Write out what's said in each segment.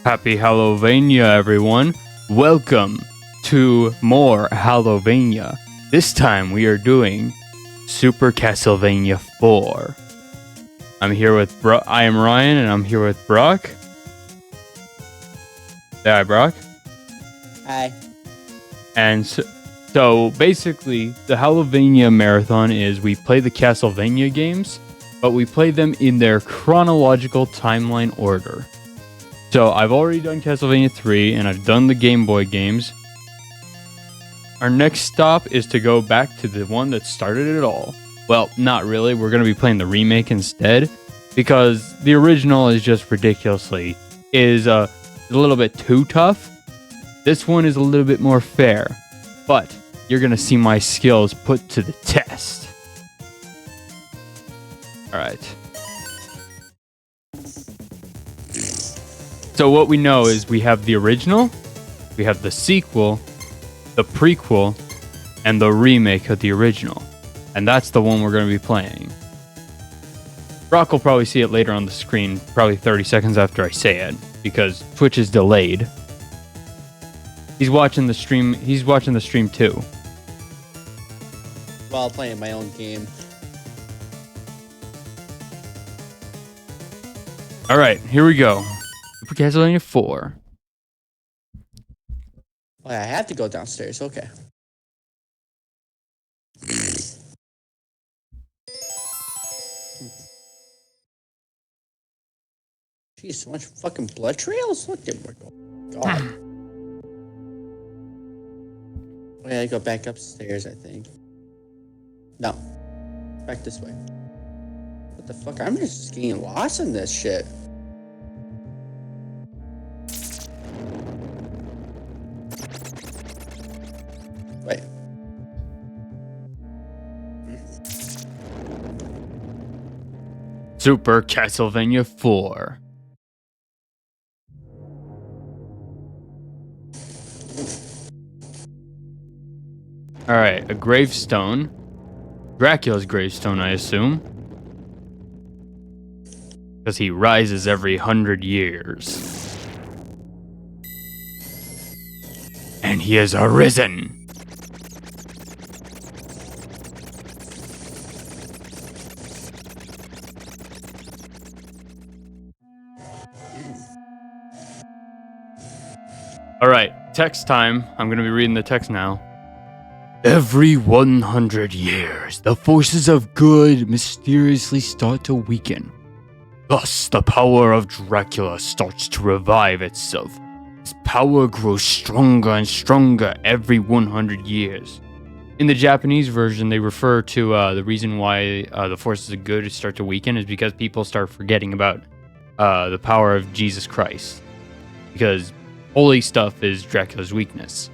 Happy Hallow-Vania, everyone. Welcome to more Hallow-Vania. This time we are doing Super Castlevania 4. I'm here with I am Ryan, and I'm here with Brock. Say hi, Brock. Hi. And so basically, the Hallow-Vania marathon is we play the Castlevania games, but we play them in their chronological timeline order. So I've already done Castlevania 3, and I've done the Game Boy games. Our next stop is to go back to the one that started it all. Well, not really. We're going to be playing the remake instead, because the original is just ridiculously is a little bit too tough. This one is a little bit more fair, but you're going to see my skills put to the test. All right. So what we know is we have the original, we have the sequel, the prequel, and the remake of the original. And that's the one we're going to be playing. Brock will probably see it later on the screen, probably 30 seconds after I say it, because Twitch is delayed. He's watching the stream too. While playing my own game. All right, here we go. Super Castlevania 4. Oh, I have to go downstairs. Okay. Jeez, so much fucking blood trails? Look at God. Oh, yeah, I go back upstairs, I think. No. Back this way. What the fuck? I'm just getting lost in this shit. Wait. Super Castlevania 4. Alright, a gravestone. Dracula's gravestone, I assume. Because he rises every 100 years. And he has arisen. Alright, text time. I'm going to be reading the text now. Every 100 years, the forces of good mysteriously start to weaken. Thus, the power of Dracula starts to revive itself. His power grows stronger and stronger every 100 years. In the Japanese version, they refer to the reason why the forces of good start to weaken is because people start forgetting about the power of Jesus Christ. Because holy stuff is Dracula's weakness.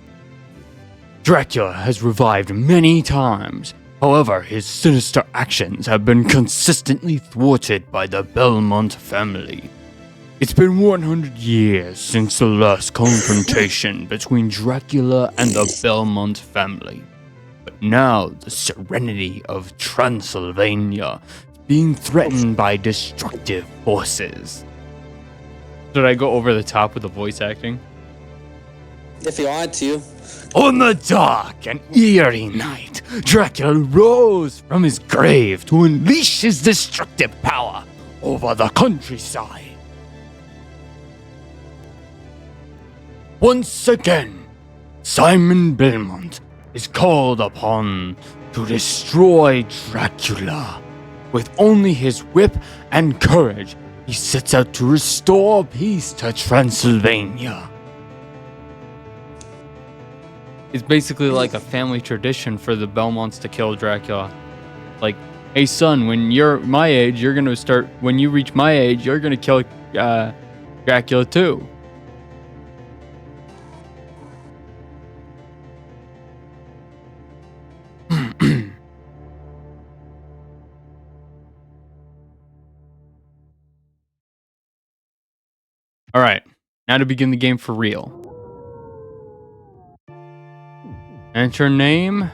Dracula has revived many times. However, his sinister actions have been consistently thwarted by the Belmont family. It's been 100 years since the last confrontation between Dracula and the Belmont family. But now the serenity of Transylvania is being threatened by destructive forces. Should I go over the top with the voice acting? If you want to. On the dark and eerie night, Dracula rose from his grave to unleash his destructive power over the countryside. Once again, Simon Belmont is called upon to destroy Dracula. With only his whip and courage, he sets out to restore peace to Transylvania. It's basically like a family tradition for the Belmonts to kill Dracula. Like, hey son, when you're my age, you're gonna start. When you reach my age, you're gonna kill Dracula too. All right, now to begin the game for real. Enter name.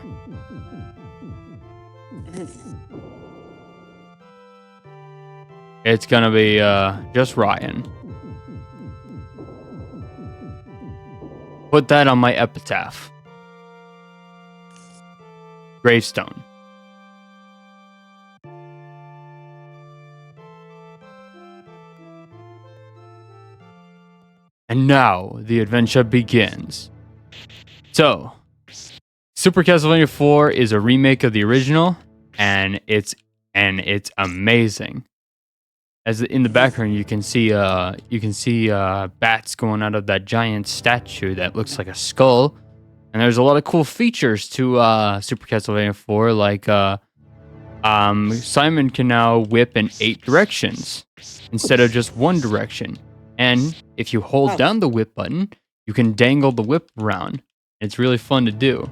It's gonna be just Ryan. Put that on my epitaph. Gravestone. And now the adventure begins. So, Super Castlevania 4 is a remake of the original, and it's amazing. As in the background, you can see bats going out of that giant statue that looks like a skull. And there's a lot of cool features to Super Castlevania 4, like Simon can now whip in 8 directions instead of just one direction. And if you hold down the whip button, you can dangle the whip around. It's really fun to do.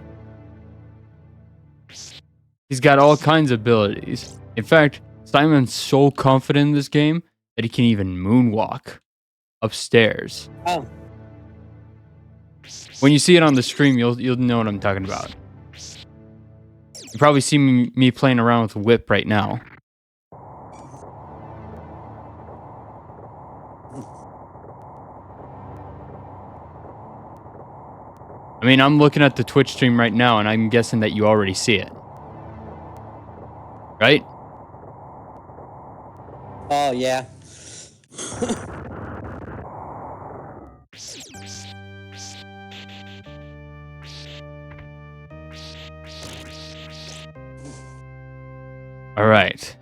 He's got all kinds of abilities. In fact, Simon's so confident in this game that he can even moonwalk upstairs. Oh. When you see it on the stream, you'll know what I'm talking about. You probably see me playing around with a whip right now. I mean, I'm looking at the Twitch stream right now, and I'm guessing that you already see it. Right? Oh, yeah. Alright.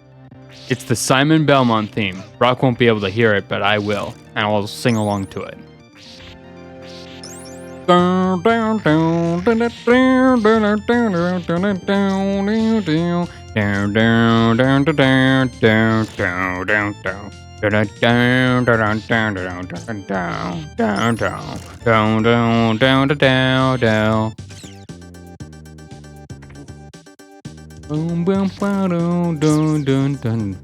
It's the Simon Belmont theme. Brock won't be able to hear it, but I will. And I'll sing along to it. Boom, boom, ba-dum, dun, dun, dun.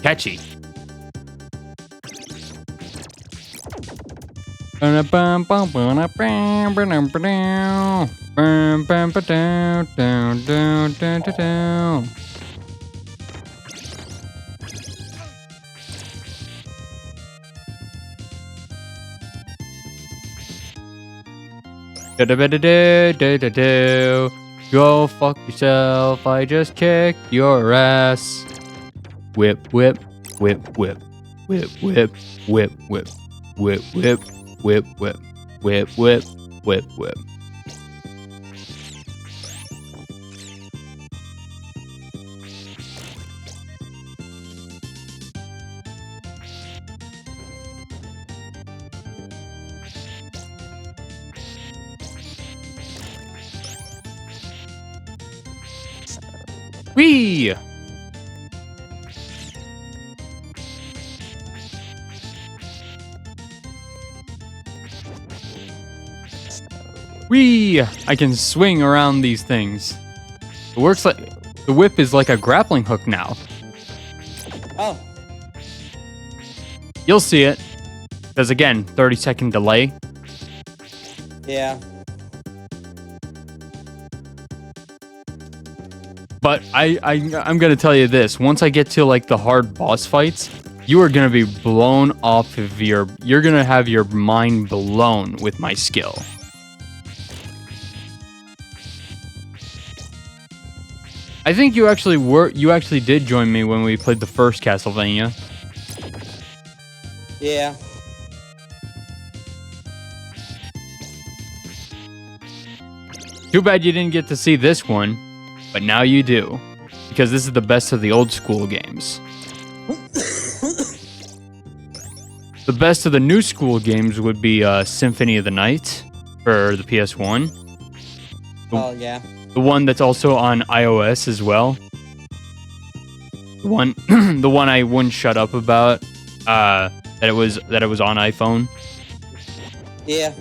Catchy. Go fuck yourself, I just kicked your ass. Whip, whip, whip, whip, whip, whip, whip, whip, whip, whip, whip, whip, whip, whip, whip, whip. Whee! Whee! I can swing around these things. It works like... The whip is like a grappling hook now. Oh. You'll see it. Because again, 30-second delay. Yeah. But I'm gonna tell you this. Once I get to like the hard boss fights, you are gonna be blown off of your... You're gonna have your mind blown with my skill. I think you actually did join me when we played the first Castlevania. Yeah. Too bad you didn't get to see this one, but now you do. Because this is the best of the old school games. The best of the new school games would be Symphony of the Night for the PS1. Oh, yeah. The one that's also on iOS as well. The one I wouldn't shut up about. That it was on iPhone. Yeah.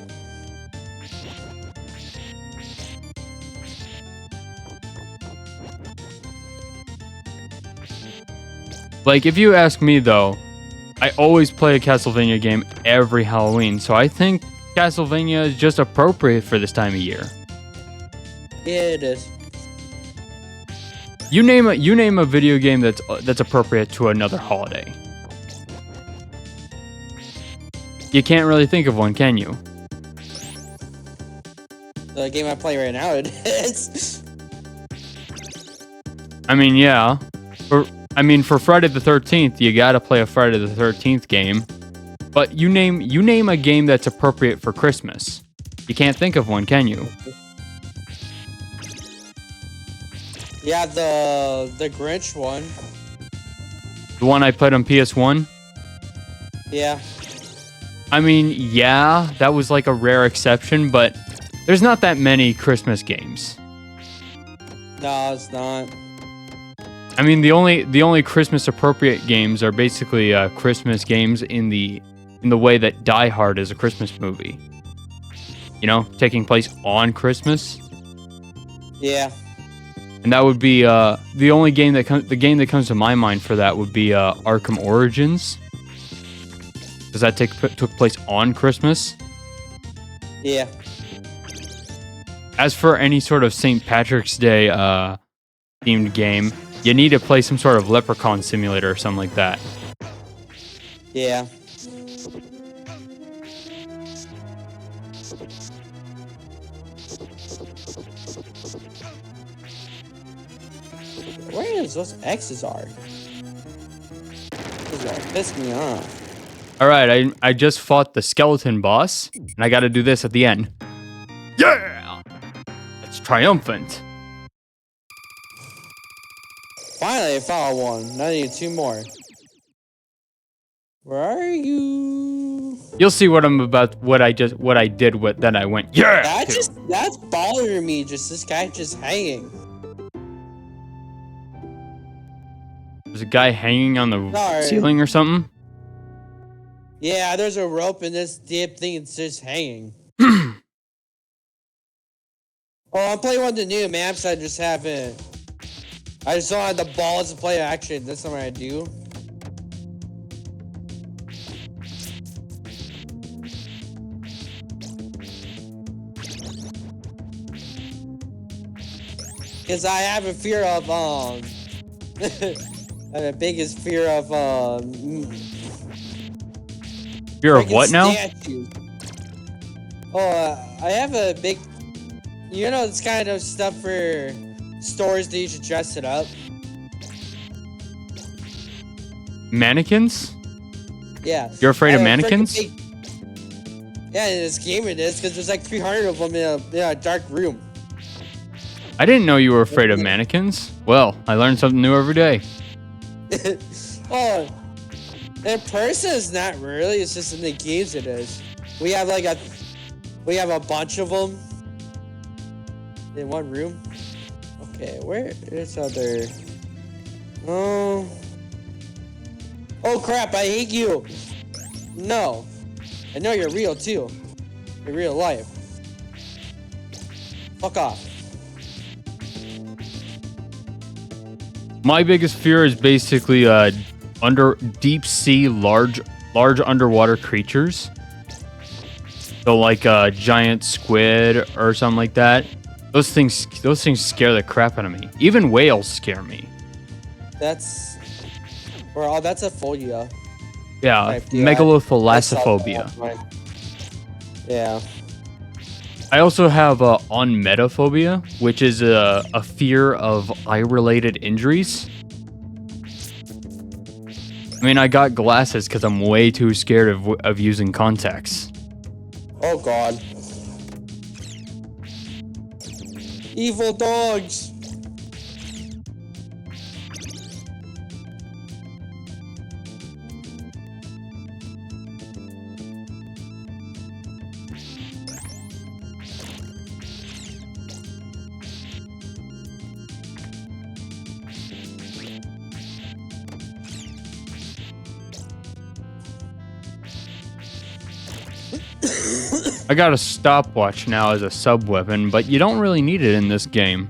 Like, if you ask me though, I always play a Castlevania game every Halloween, so I think Castlevania is just appropriate for this time of year. Yeah, it is. You name a video game that's appropriate to another holiday. You can't really think of one, can you? The game I play right now, it is. I mean, yeah. For Friday the 13th, you gotta play a Friday the 13th game. But you name a game that's appropriate for Christmas. You can't think of one, can you? Yeah, the Grinch one. The one I played on PS1? Yeah. I mean, yeah, that was like a rare exception, but there's not that many Christmas games. No, it's not. I mean, the only Christmas appropriate games are basically Christmas games in the way that Die Hard is a Christmas movie. You know, taking place on Christmas. Yeah. And that would be the game that comes to my mind for that would be Arkham Origins. Does that took place on Christmas? Yeah. As for any sort of St. Patrick's Day themed game, you need to play some sort of Leprechaun Simulator or something like that. Yeah. Where is those X's are? This is gonna piss me off. Alright, I just fought the skeleton boss, and I gotta do this at the end. Yeah! It's triumphant. Finally, I found one. Now I need 2 more. Where are you? You'll see what I did with then I went, yeah! That's bothering me, just this guy just hanging. There's a guy hanging on the ceiling or something? Yeah, there's a rope and this damn thing is just hanging. Oh, I'm playing one of the new maps. I just don't have the balls to play action. That's not what I do. Because I have a fear of, I have the biggest fear of, Fear of what now? Statues. Oh, I have a big, it's kind of stuff for stores that you should dress it up. Mannequins? Yeah. You're afraid of mannequins? Yeah, in this game it is, because there's like 300 of them in a dark room. I didn't know you were afraid of mannequins. Well, I learn something new every day. Oh, in person it's not really, it's just in the games it is. We have a bunch of them in one room. Okay, where is other? Oh crap, I hate you. No, I know you're real too, in real life. Fuck off. My biggest fear is basically under deep sea large underwater creatures. So like a giant squid or something like that. Those things scare the crap out of me. Even whales scare me. That's a phobia. Yeah, megalothalassophobia. Yeah. I also have onmetaphobia, which is a fear of eye-related injuries. I mean, I got glasses because I'm way too scared of using contacts. Oh God. Evil dogs. I got a stopwatch now as a sub-weapon, but you don't really need it in this game.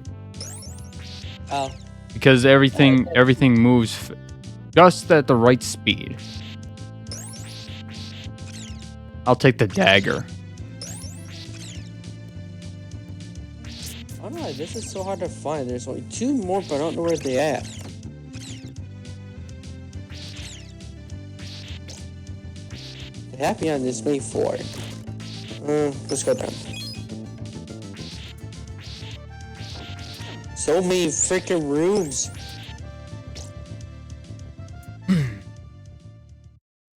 Oh. Because everything moves just at the right speed. I'll take the dagger. I'm not God, this is so hard to find. There's only 2 more, but I don't know where they at. They have me on this main 4. Let's go down. So many freaking rooms.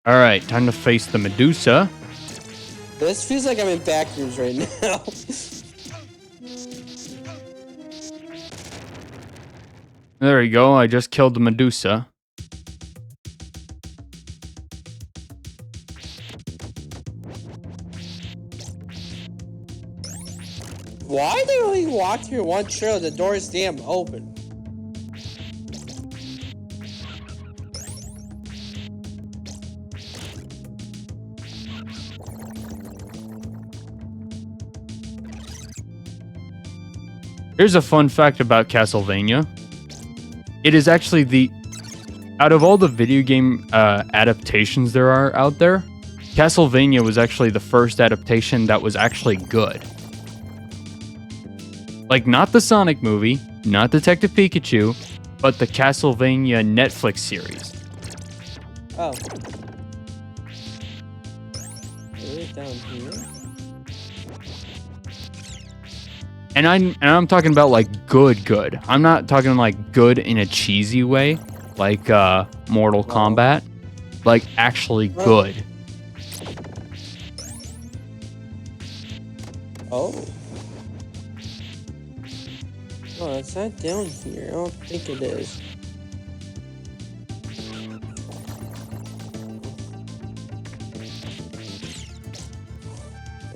All right, time to face the Medusa. This feels like I'm in back rooms right now. There we go. I just killed the Medusa. Why did we walk through one trail? The door is damn open. Here's a fun fact about Castlevania. It is actually out of all the video game adaptations there are out there, Castlevania was actually the first adaptation that was actually good. Like, not the Sonic movie, not Detective Pikachu, but the Castlevania Netflix series. Oh. Really down here? And I'm talking about like good. I'm not talking like good in a cheesy way, like Mortal Kombat. Like actually good. Oh. Oh, it's not down here. I don't think it is.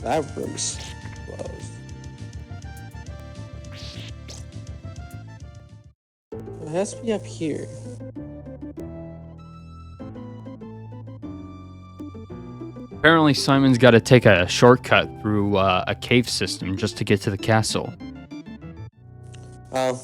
That room's closed. It has to be up here. Apparently Simon's got to take a shortcut through a cave system just to get to the castle. Oh.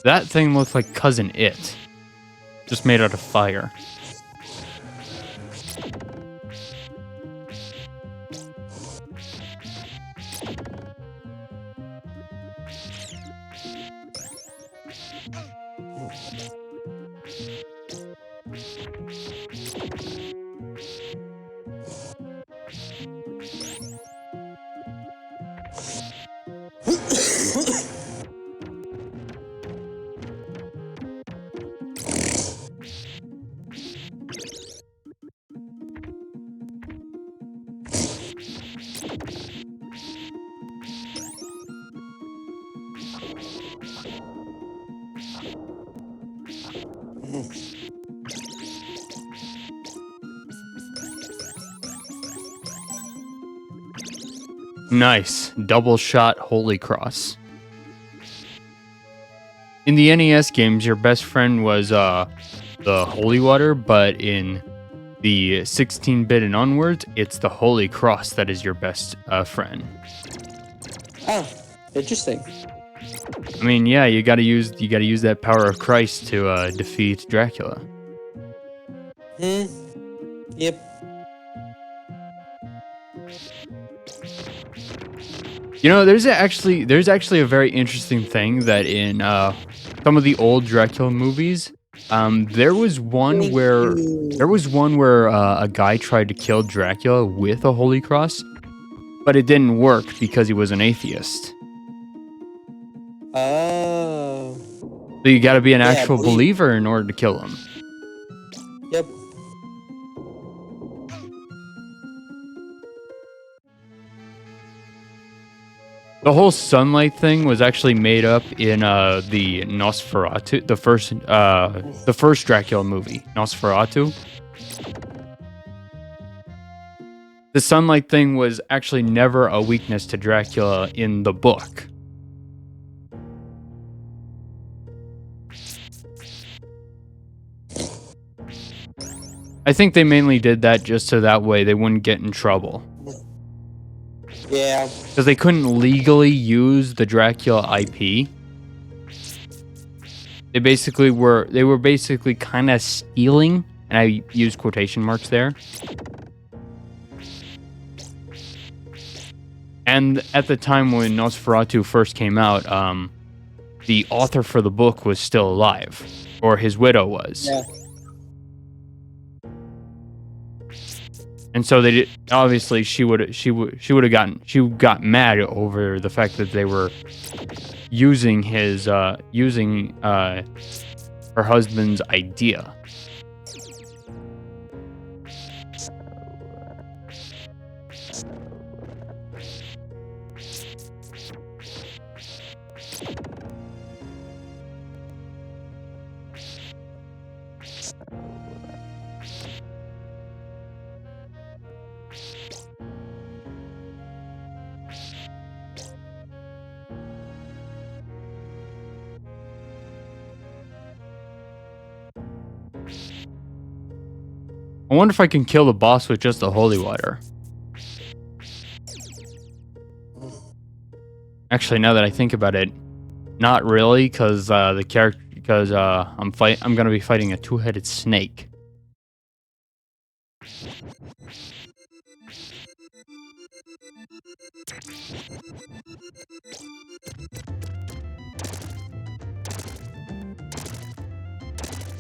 That thing looks like Cousin It, just made out of fire. Nice. Double shot Holy Cross. In the NES games, your best friend was the Holy Water, but in the 16-bit and onwards, it's the Holy Cross that is your best friend. Oh, interesting. I mean, yeah, you gotta use that power of Christ to defeat Dracula. Yep. You know, there's actually a very interesting thing that in some of the old Dracula movies, there was one where a guy tried to kill Dracula with a Holy Cross, but it didn't work because he was an atheist. Oh. So you got to be an actual believer in order to kill him. Yep. The whole sunlight thing was actually made up in the Nosferatu, the first Dracula movie, Nosferatu. The sunlight thing was actually never a weakness to Dracula in the book. I think they mainly did that just so that way they wouldn't get in trouble. Yeah. Because they couldn't legally use the Dracula IP. They were basically kind of stealing, and I use quotation marks there. And at the time when Nosferatu first came out, the author for the book was still alive, or his widow was. Yeah. And so they did, obviously she got mad over the fact that they were using her husband's idea. I wonder if I can kill the boss with just the holy water. Actually, now that I think about it, not really, because I'm gonna be fighting a two-headed snake.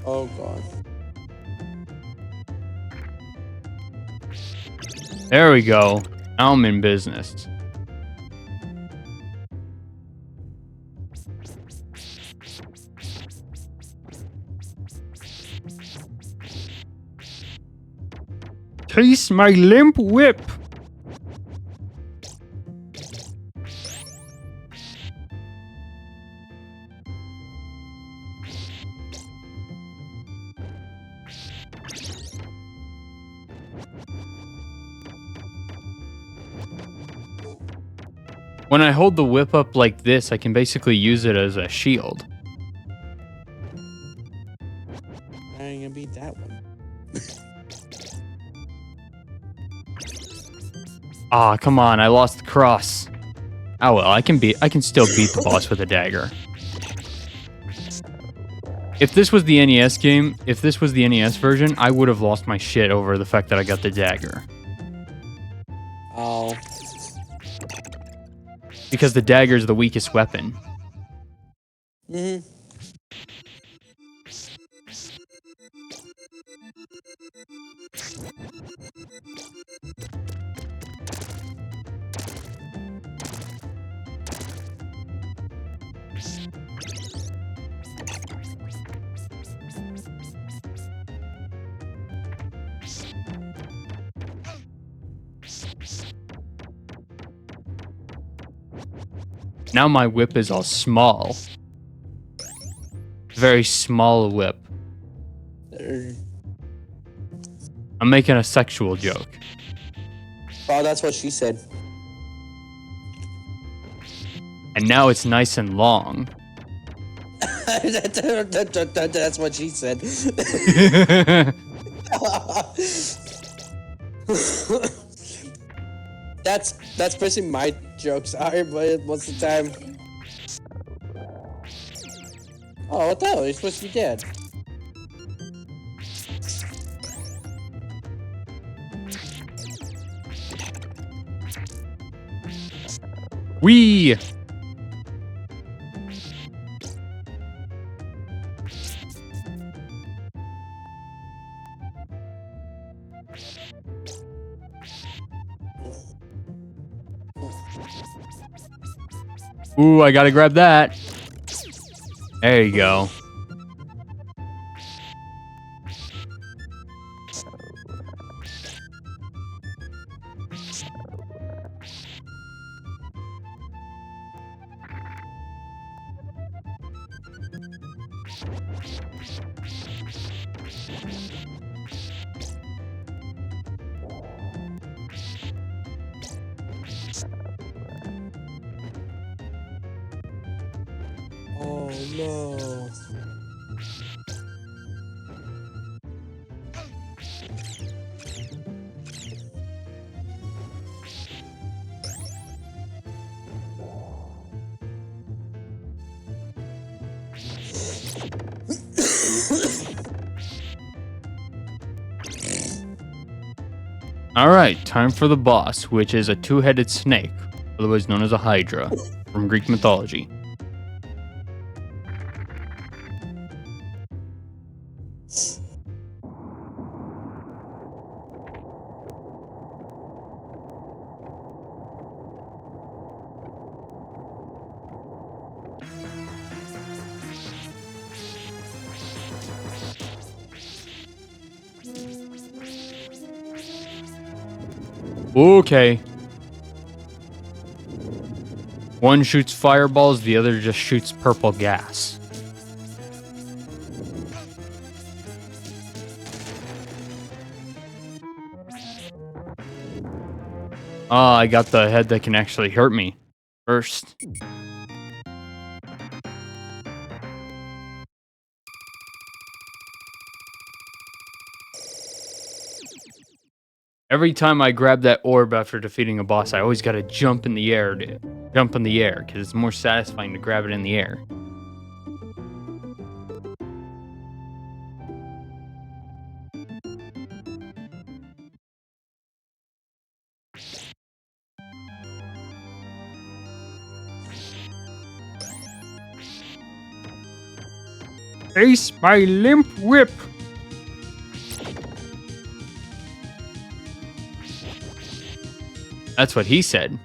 Oh god. There we go. Now I'm in business. Taste my limp whip. When I hold the whip up like this, I can basically use it as a shield. I ain't gonna beat that one. Ah, come on, I lost the cross. Oh well, I can still beat the boss with a dagger. If this was the NES game, if this was the NES version, I would have lost my shit over the fact that I got the dagger. Oh. Because the dagger is the weakest weapon. Mm-hmm. Now my whip is all small. Very small whip. I'm making a sexual joke. Oh, that's what she said. And now it's nice and long. That's what she said. That's basically my joke. Sorry, but most of the time. Oh, what the hell? You're supposed to be dead. Wee! Ooh, I gotta grab that. There you go. Oh no. Alright, time for the boss, which is a two-headed snake, otherwise known as a hydra, from Greek mythology. Okay. One shoots fireballs, the other just shoots purple gas. Ah, I got the head that can actually hurt me first. Every time I grab that orb after defeating a boss, I always gotta jump in the air, because it's more satisfying to grab it in the air. Face my limp whip! That's what he said.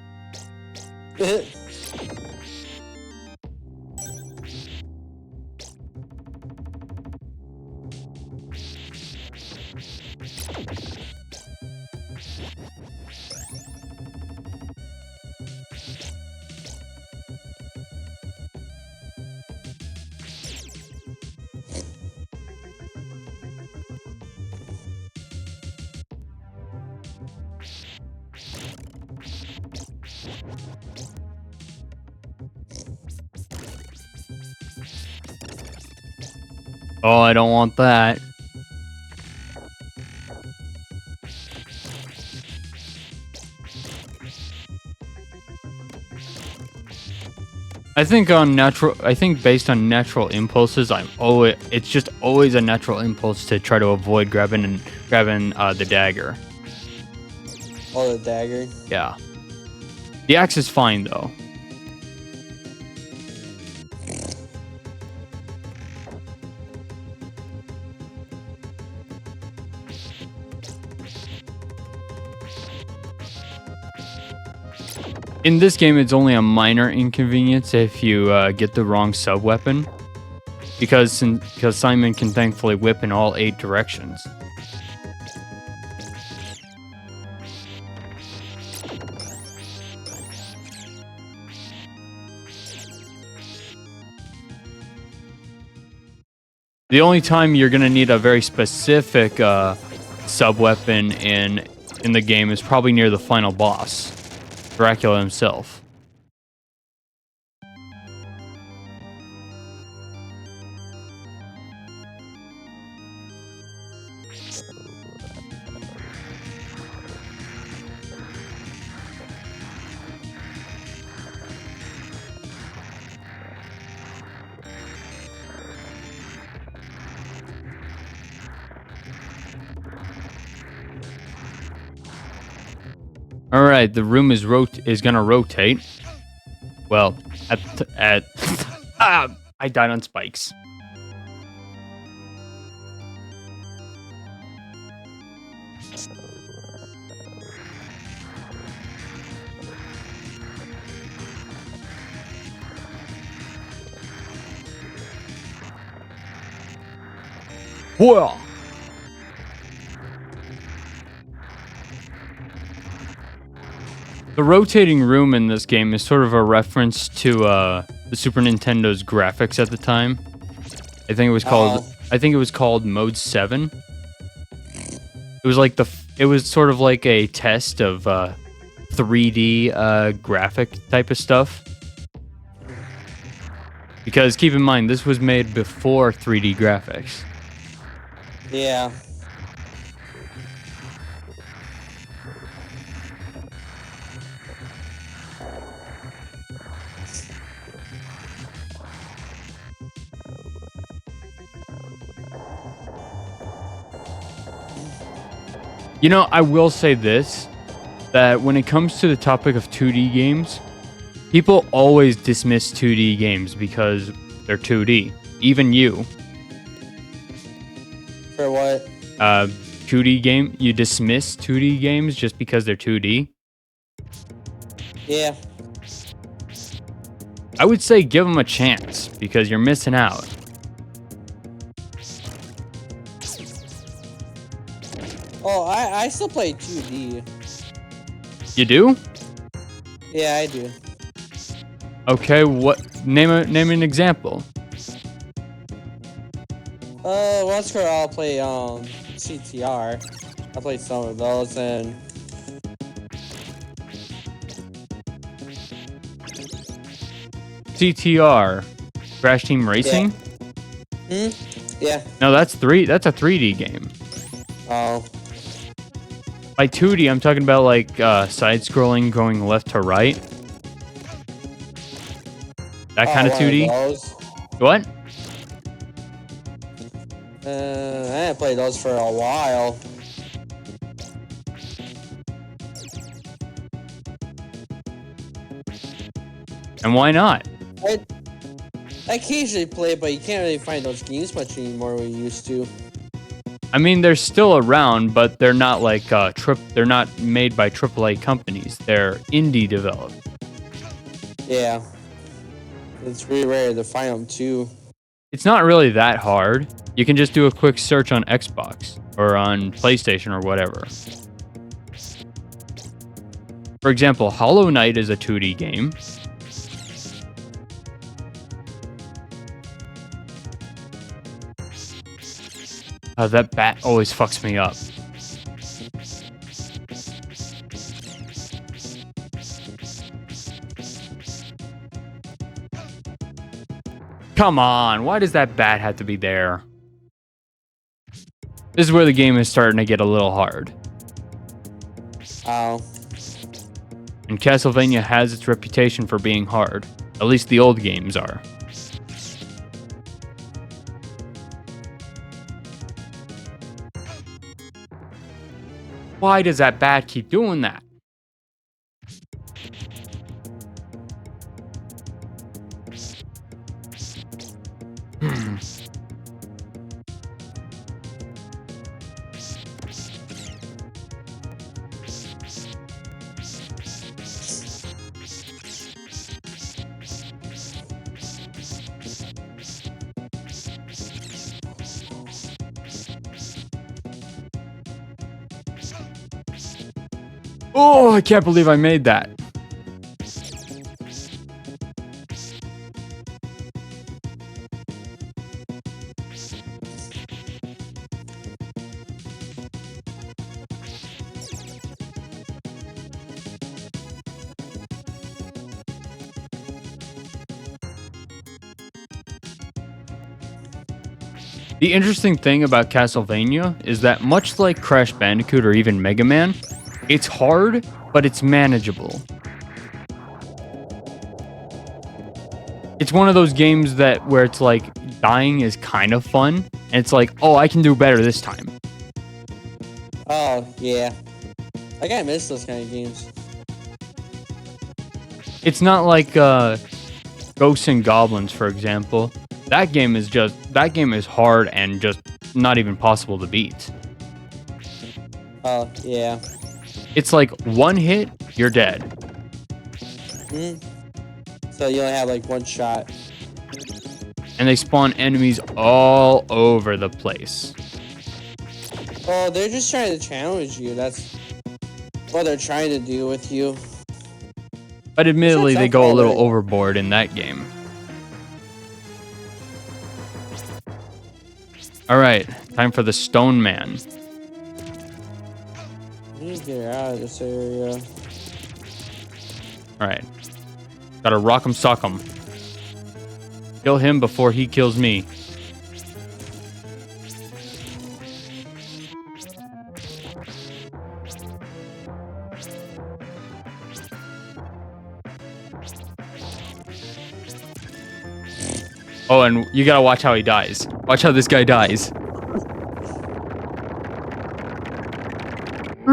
Oh, I don't want that. I think based on natural impulses, it's just always a natural impulse to try to avoid grabbing the dagger. Oh, the dagger. Yeah. The axe is fine though. In this game, it's only a minor inconvenience if you get the wrong sub-weapon, because Simon can thankfully whip in all 8 directions. The only time you're gonna need a very specific sub-weapon in the game is probably near the final boss, Dracula himself. All right, the room is gonna rotate. Well, I died on spikes. Whoa! The rotating room in this game is sort of a reference to the Super Nintendo's graphics at the time. I think it was called Mode 7. It was sort of like a test of 3D graphic type of stuff. Because keep in mind, this was made before 3D graphics. Yeah. You know, I will say this, that when it comes to the topic of 2D games, people always dismiss 2D games because they're 2D. Even you. For what? 2D game, you dismiss 2D games just because they're 2D. Yeah. I would say give them a chance because you're missing out. Oh, I still play 2D. You do? Yeah, I do. Okay, what name an example. Once for I'll play CTR. I played some of those and CTR, Crash Team Racing? Yeah. No, that's a 3D game. Oh. By 2D, I'm talking about like side-scrolling, going left to right. That kind of 2D. What? I haven't played those for a while. And why not? I occasionally play it, but you can't really find those games much anymore we used to. I mean, they're still around, but they're not like they're not made by AAA companies. They're indie developed. Yeah. It's really rare to find them too. It's not really that hard. You can just do a quick search on Xbox or on PlayStation or whatever. For example, Hollow Knight is a 2D game. That bat always fucks me up. Come on, why does that bat have to be there? This is where the game is starting to get a little hard. Oh. And Castlevania has its reputation for being hard. At least the old games are. Why does that bat keep doing that? Oh, I can't believe I made that. The interesting thing about Castlevania is that much like Crash Bandicoot or even Mega Man, it's hard, but it's manageable. It's one of those games that where it's like dying is kind of fun, and it's like, oh, I can do better this time. Oh, yeah. I kinda miss those kind of games. It's not like Ghosts and Goblins, for example. That game is hard and just not even possible to beat. Oh, yeah. It's like one hit, you're dead. So you only have like one shot. And they spawn enemies all over the place. Oh, they're just trying to challenge you. That's what they're trying to do with you. But admittedly, they go a little overboard in that game. Alright, time for the Stone Man. I need to get out of this area. Alright. Gotta rock 'em, sock 'em. Kill him before he kills me. Oh, and you gotta watch how he dies. Watch how this guy dies.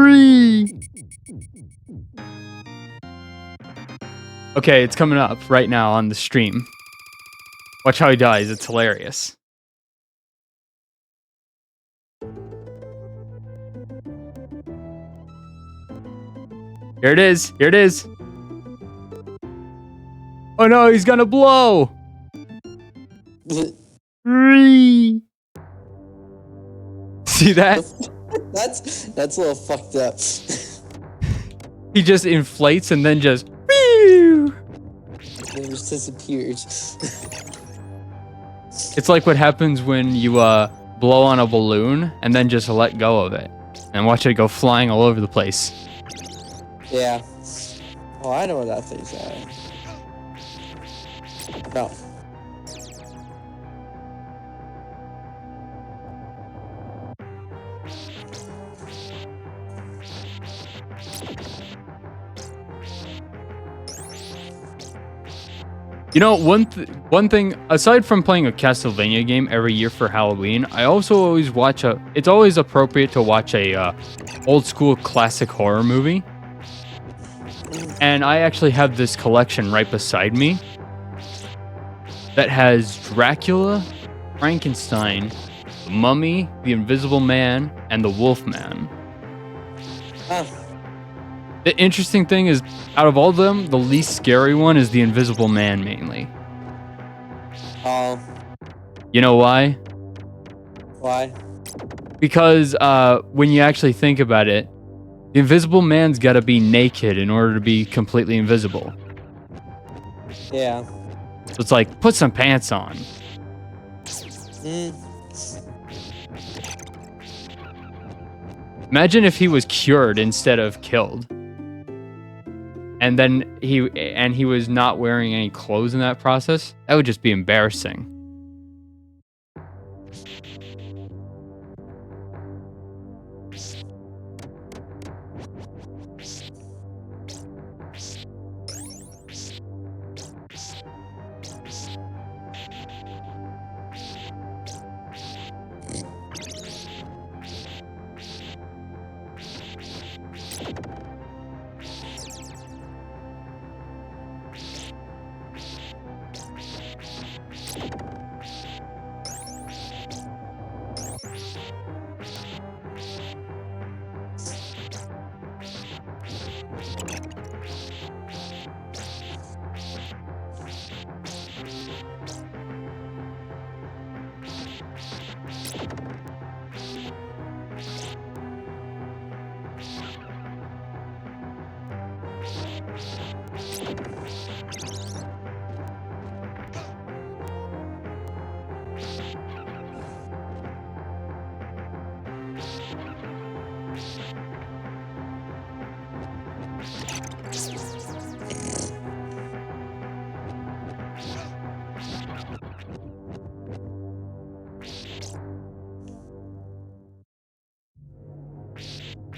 Free. Okay, it's coming up right now on the stream. Watch how he dies. It's hilarious. Here it is. Here it is. Oh no, he's gonna blow. Free. See that? That's a little fucked up. He just inflates and then just. It It just disappears. It's like what happens when you blow on a balloon and then just let go of it and watch it go flying all over the place. Yeah. Oh, I know where that thing's at. No. You know, one thing, aside from playing a Castlevania game every year for Halloween, I also always watch it's always appropriate to watch a old school classic horror movie. And I actually have this collection right beside me that has Dracula, Frankenstein, the Mummy, the Invisible Man, and the Wolfman. The interesting thing is, out of all of them, the least scary one is the Invisible Man, mainly. Oh. You know why? Why? Because when you actually think about it, the Invisible Man's got to be naked in order to be completely invisible. Yeah. So it's like, put some pants on. Imagine if he was cured instead of killed. And then he was not wearing any clothes in that process. That would just be embarrassing.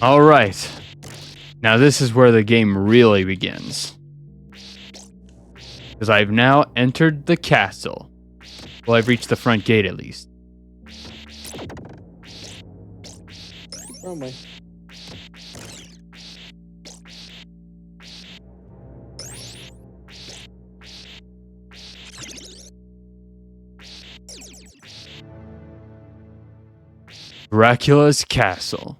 All right. Now this is where the game really begins. Because I've now entered the castle. Well, I've reached the front gate at least. Oh my. Dracula's castle.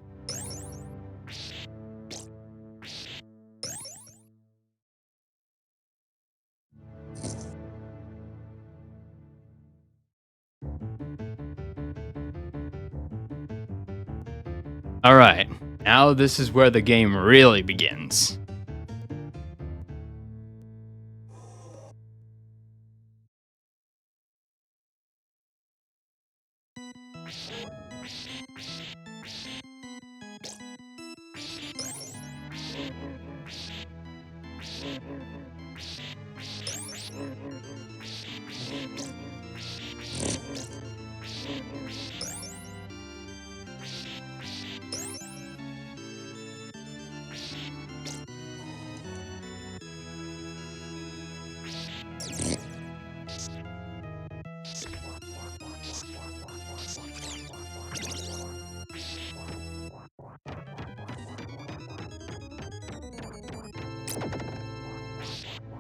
All right, now this is where the game really begins.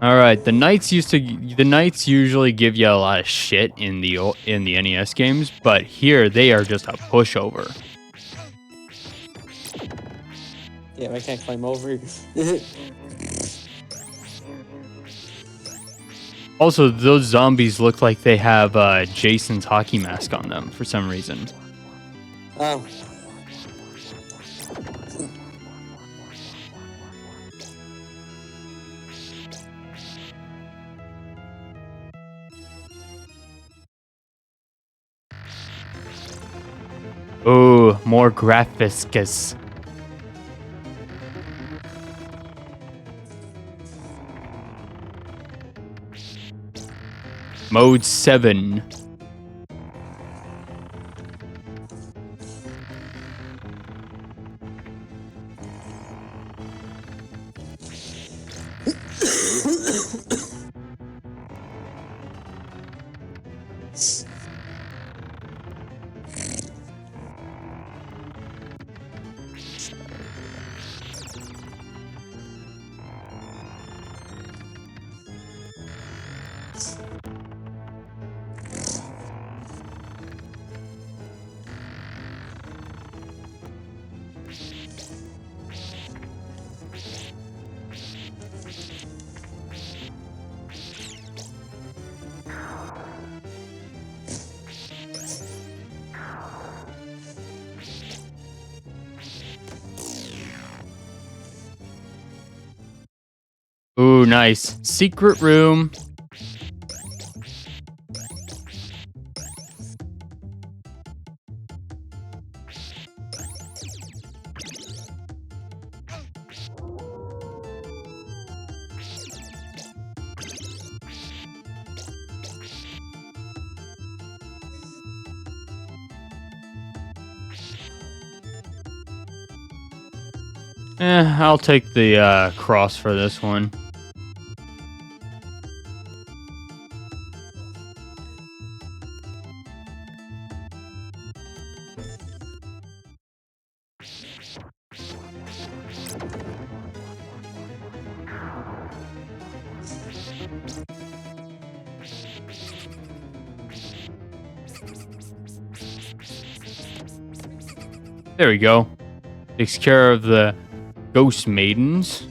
All right, the knights usually give you a lot of shit in the NES games, but here they are just a pushover. Yeah, I can't climb over. Also, those zombies look like they have Jason's hockey mask on them for some reason. Oh. Ooh, more graphiscus. Mode 7. Ooh, nice. Secret room. I'll take the cross for this one. There we go. Takes care of the ghost maidens.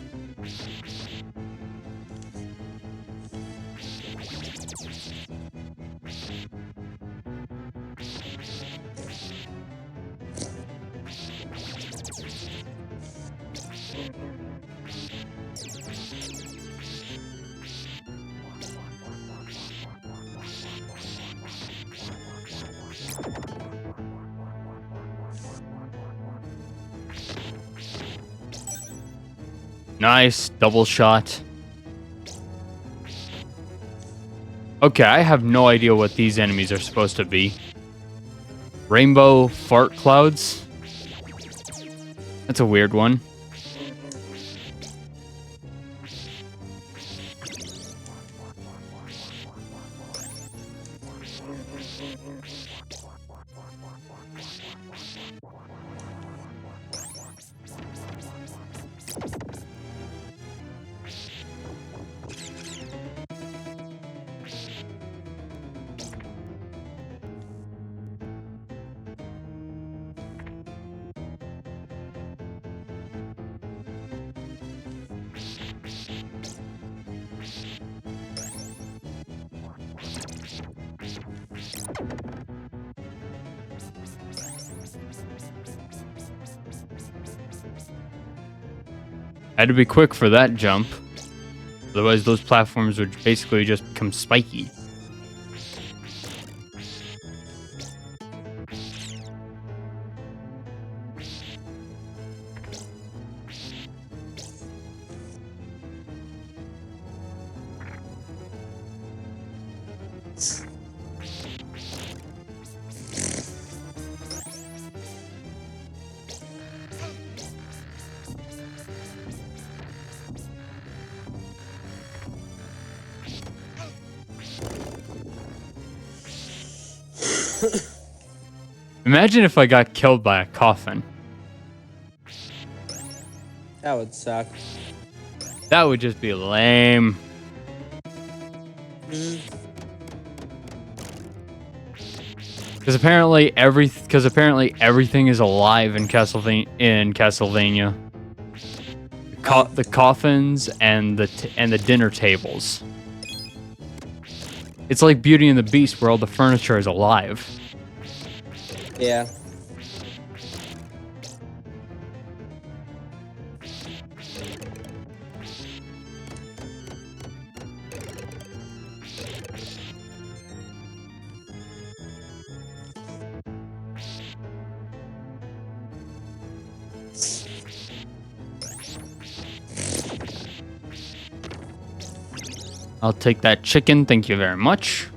Nice double shot. Okay, I have no idea what these enemies are supposed to be. Rainbow fart clouds? That's a weird one. Had to be quick for that jump. Otherwise, those platforms would basically just become spiky. Imagine if I got killed by a coffin. That would suck. That would just be lame. Mm. Because apparently everything is alive in Castlevania. The coffins and the dinner tables. It's like Beauty and the Beast, where all the furniture is alive. Yeah. I'll take that chicken, thank you very much.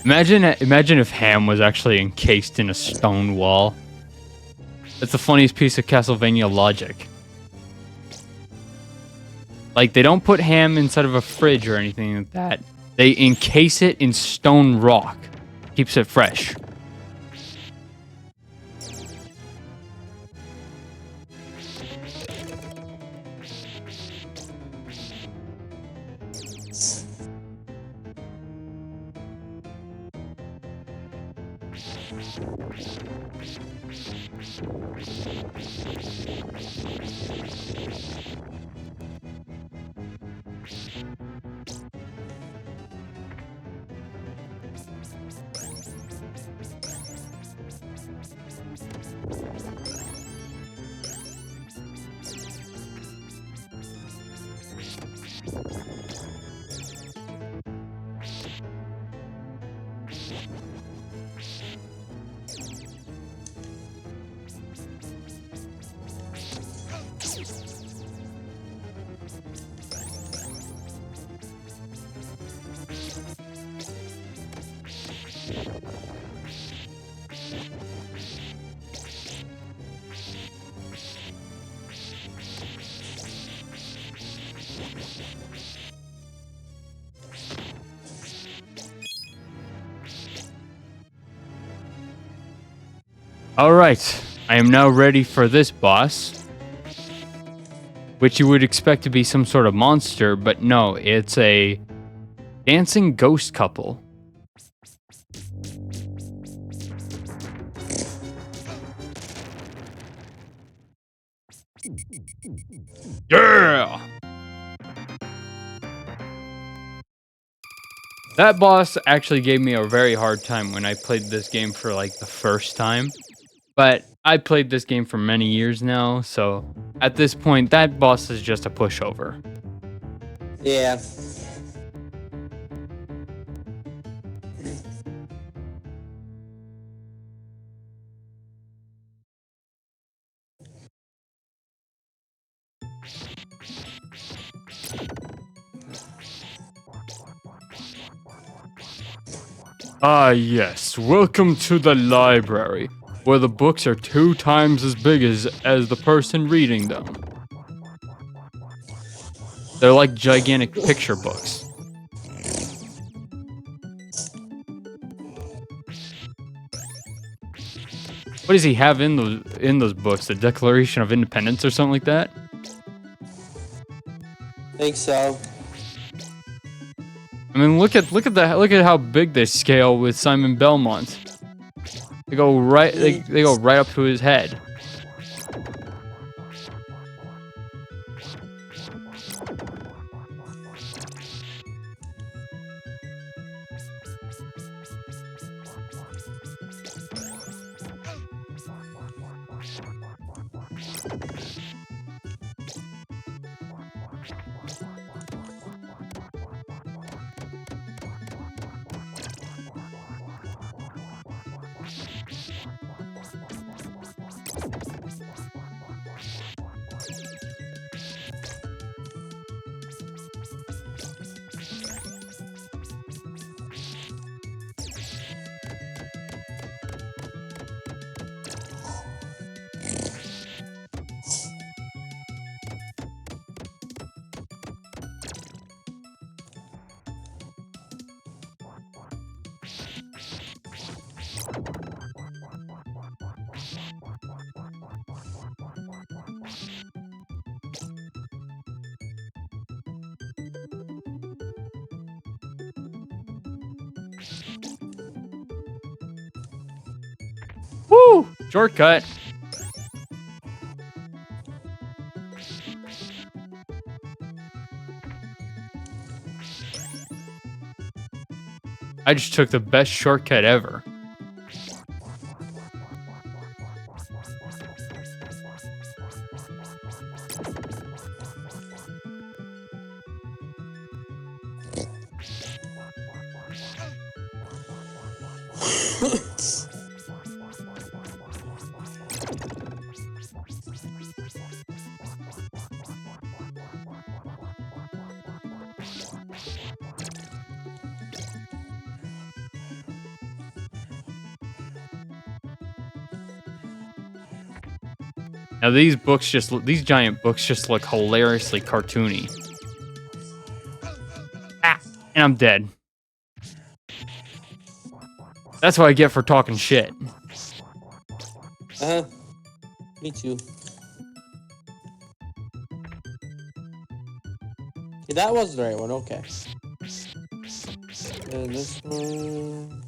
Imagine if Ham was actually encased in a stone wall. That's the funniest piece of Castlevania logic. Like, they don't put Ham inside of a fridge or anything like that. They encase it in stone rock. Keeps it fresh. Alright, I am now ready for this boss. Which you would expect to be some sort of monster, but no, it's a dancing ghost couple. Yeah! That boss actually gave me a very hard time when I played this game for like the first time. But I played this game for many years now, so at this point, that boss is just a pushover. Yeah. Ah yes, welcome to the library, where the books are 2 times as big as the person reading them. They're like gigantic picture books. What does he have in those books? The Declaration of Independence or something like that? Think so. I mean, look at how big they scale with Simon Belmont. They go right they go right up to his head. Woo! Shortcut. I just took the best shortcut ever. Now these giant books just look hilariously cartoony. Ah, and I'm dead. That's what I get for talking shit. Uh-huh. Me too. Yeah, that was the right one, okay. And this one...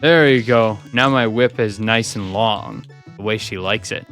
There you go. Now my whip is nice and long, the way she likes it.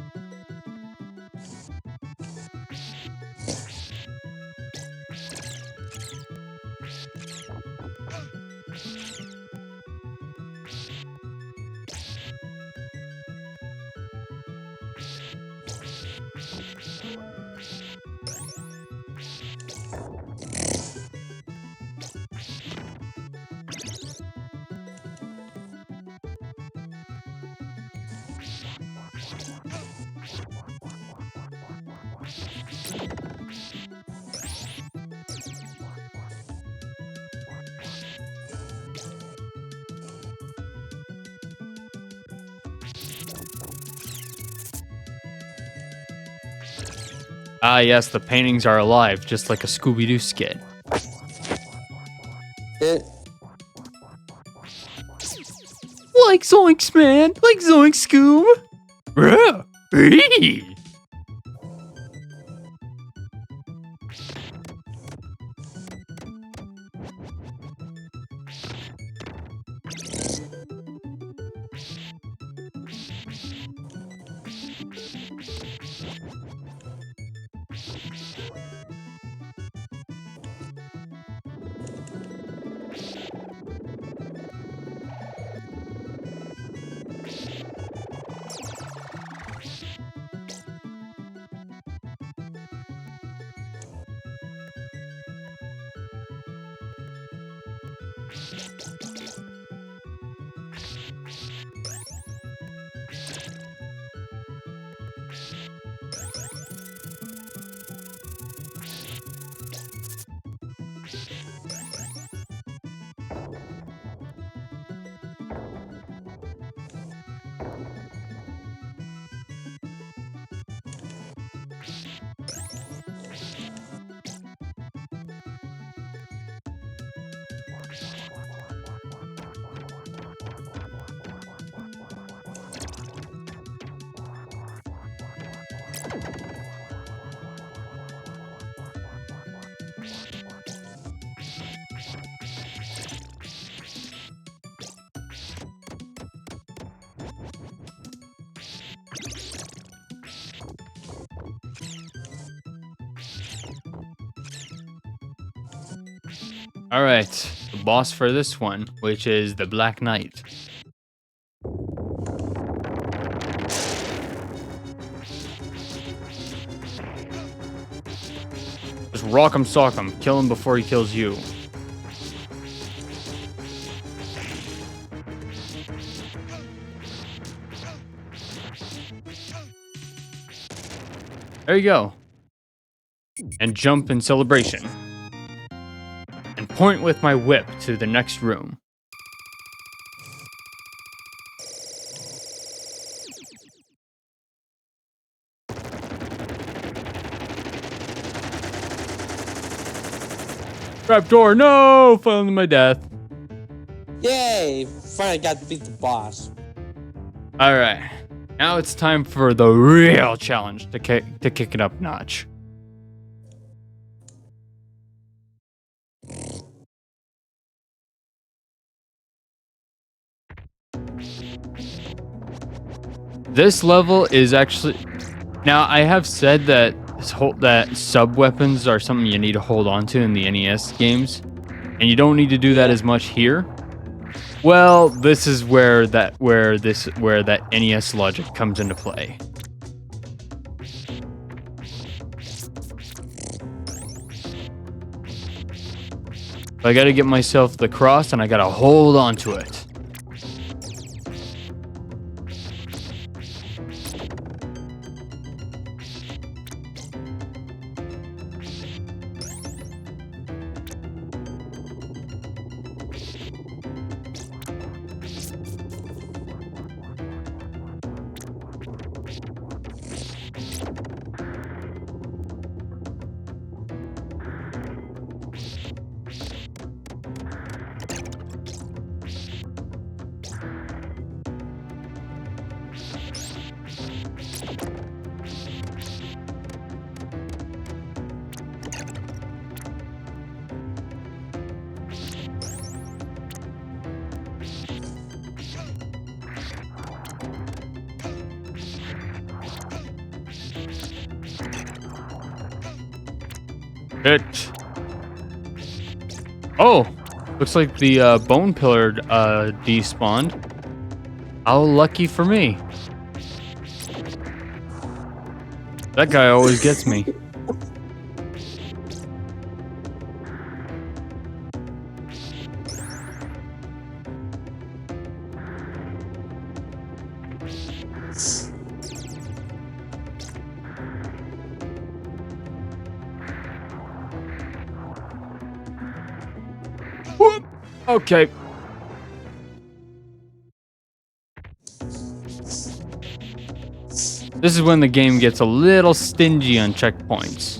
Ah, yes, the paintings are alive, just like a Scooby-Doo skit. Like Zoinks, man! Like Zoinks, Scoob! Bruh. Eee. Alright, the boss for this one, which is the Black Knight. Just rock him, sock him, kill him before he kills you. There you go. And jump in celebration. And point with my whip to the next room. Trapdoor, no! Falling to my death. Yay! Finally got to beat the boss. Alright. Now it's time for the real challenge to kick it up a notch. This level is actually... Now, I have said that sub-weapons are something you need to hold on to in the NES games. And you don't need to do that as much here. Well, this is where that NES logic comes into play. I gotta get myself the cross and I gotta hold on to it. It. Oh, looks like the bone pillar despawned. How lucky for me. That guy always gets me. Whoop. Okay. This is when the game gets a little stingy on checkpoints.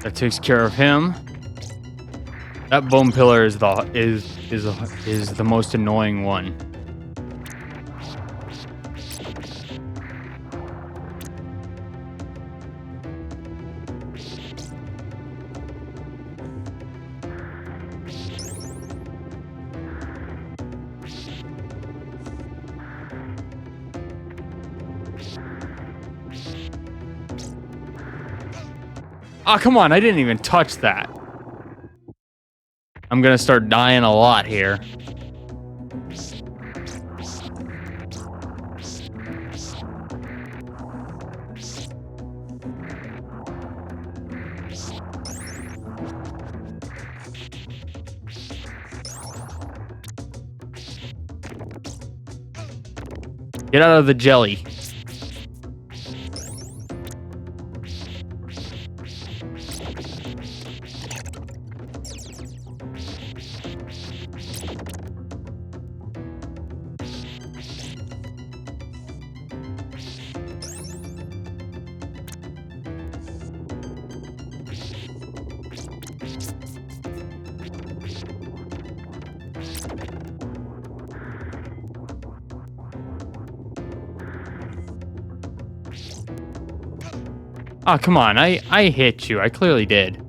That takes care of him. That bone pillar is the most annoying one. Oh, come on, I didn't even touch that. I'm gonna start dying a lot here. Get out of the jelly. Oh, come on. I hit you. I clearly did.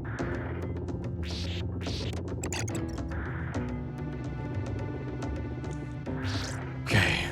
Okay.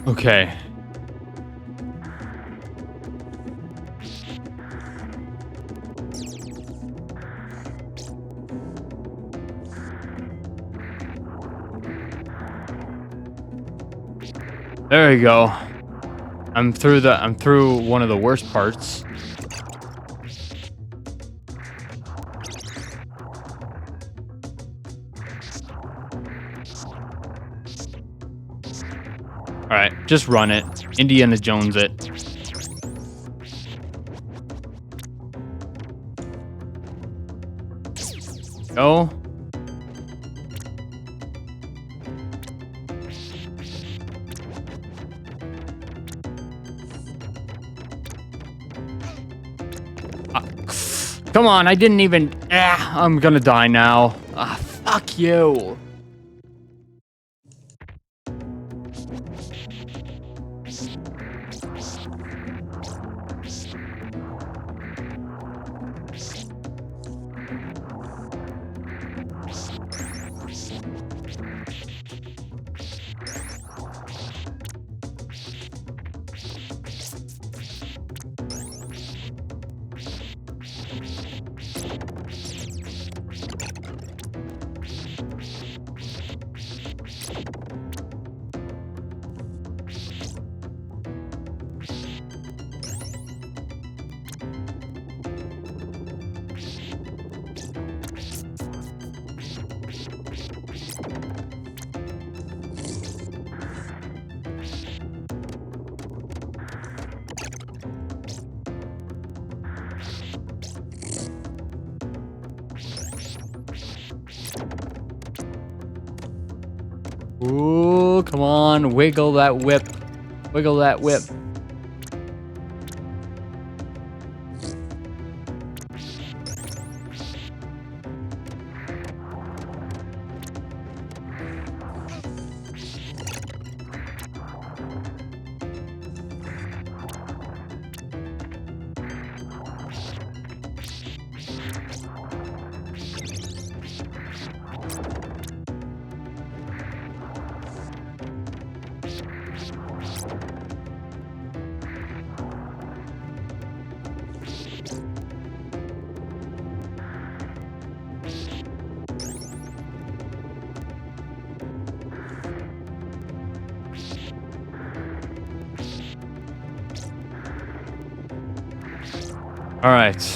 Okay. There we go. I'm through one of the worst parts. All right, just run it. Indiana Jones it. Go. Come on, I didn't even... I'm gonna die now. Fuck you. Ooh, come on, wiggle that whip. Wiggle that whip. All right.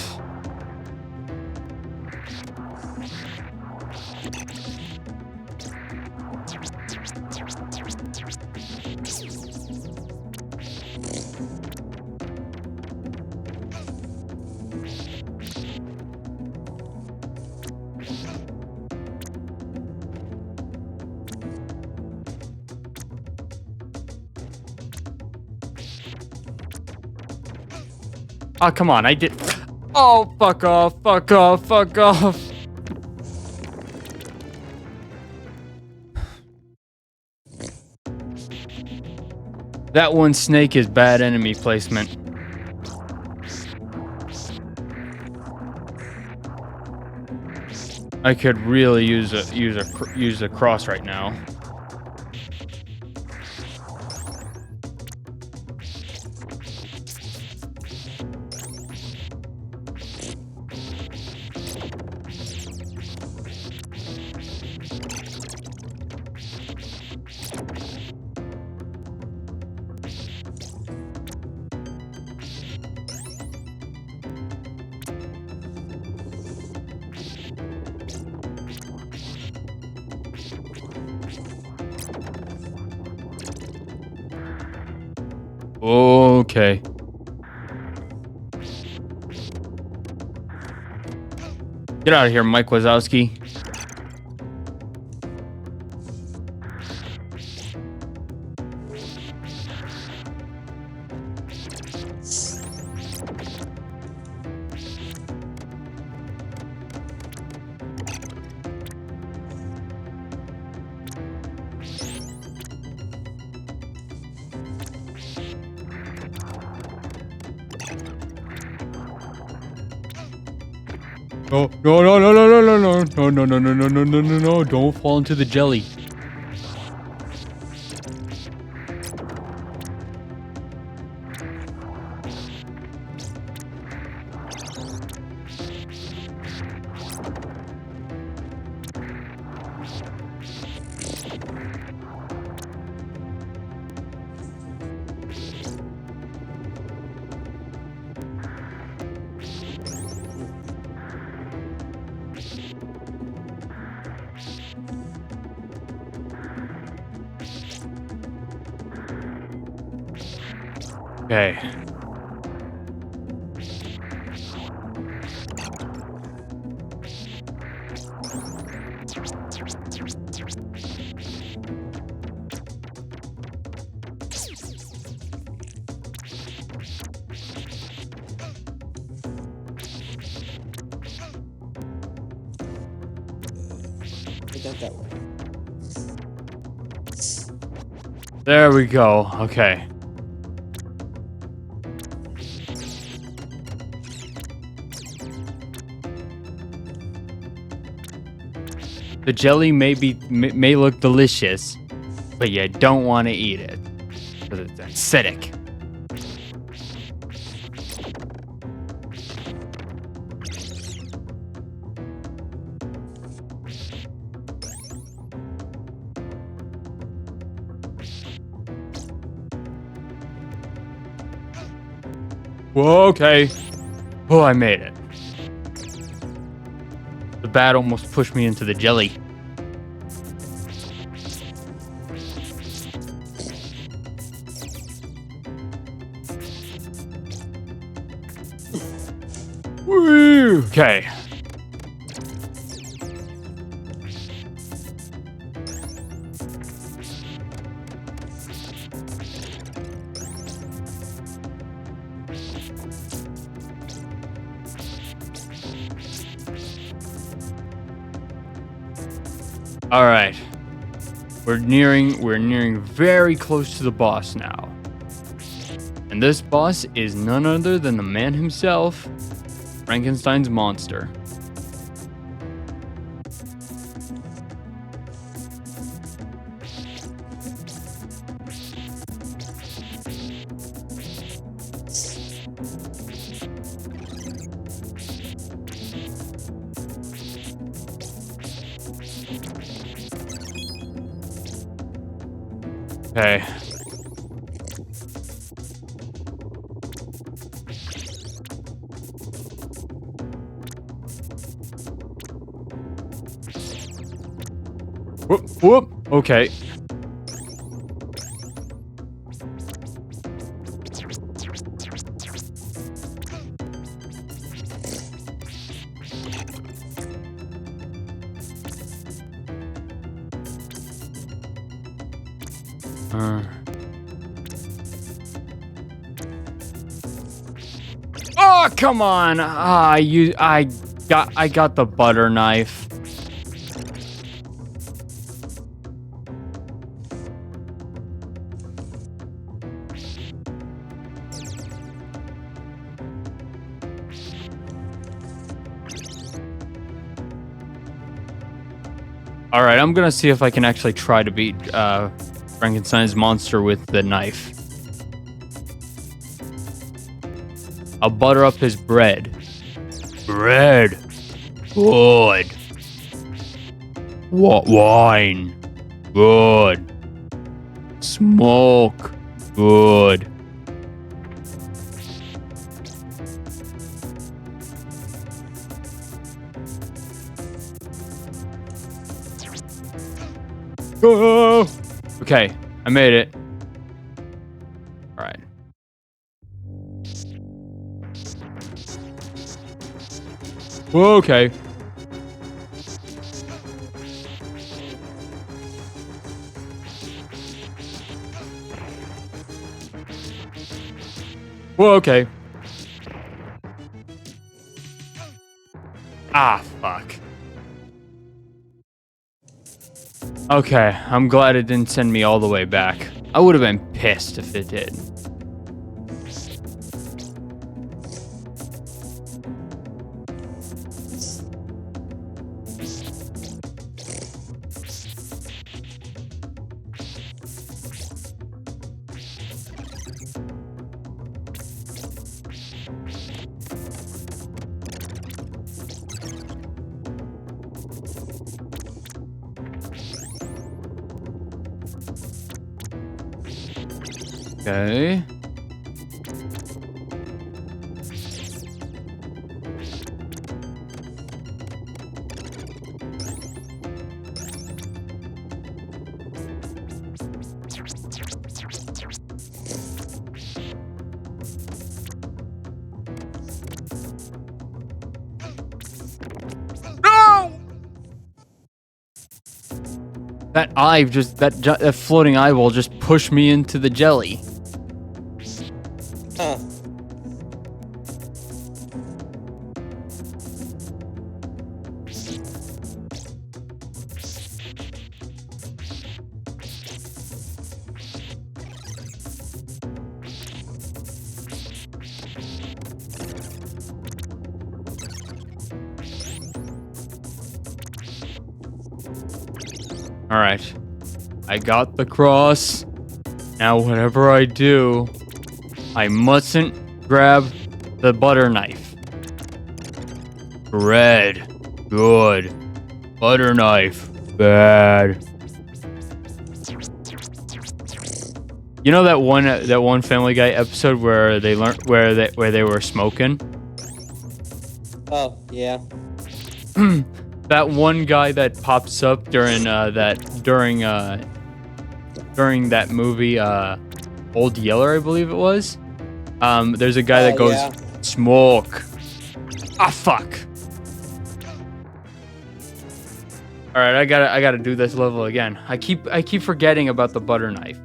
Oh, come on, I did... Oh, fuck off, fuck off, fuck off. That one snake is bad enemy placement. I could really use a cross right now. Okay. Get out of here, Mike Wazowski. No, no, no, no, no, no, no, no, no, no, no, no, no, no, no, no, don't fall into the jelly. Okay. We got that one. There we go. Okay. The jelly may look delicious, but you don't want to eat it because it's acidic. Whoa, okay. Oh, I made it. The bat almost pushed me into the jelly. Woo! Okay. All right. We're nearing very close to the boss now. And this boss is none other than the man himself, Frankenstein's monster. Okay. Whoop, whoop. Okay. Oh, come on. I got the butter knife. All right, I'm gonna see if I can actually try to beat Frankenstein's monster with the knife. I'll butter up his bread. Bread. Good. What wine? Good. Smoke. Good. Oh! Okay, I made it. Well, okay. Well, okay. Ah, fuck. Okay, I'm glad it didn't send me all the way back. I would have been pissed if it did. Okay. No! That floating eyeball just pushed me into the jelly. Huh. Alright. I got the cross. Now whatever I do, I mustn't grab the butter knife. Bread. Good. Butter knife. Bad. You know that one Family Guy episode where they learned where they were smoking? Oh, yeah. That one guy that pops up during that movie, Old Yeller, I believe it was. There's a guy that goes, yeah. smoke. Ah, fuck. All right, I gotta do this level again. I keep forgetting about the butter knife.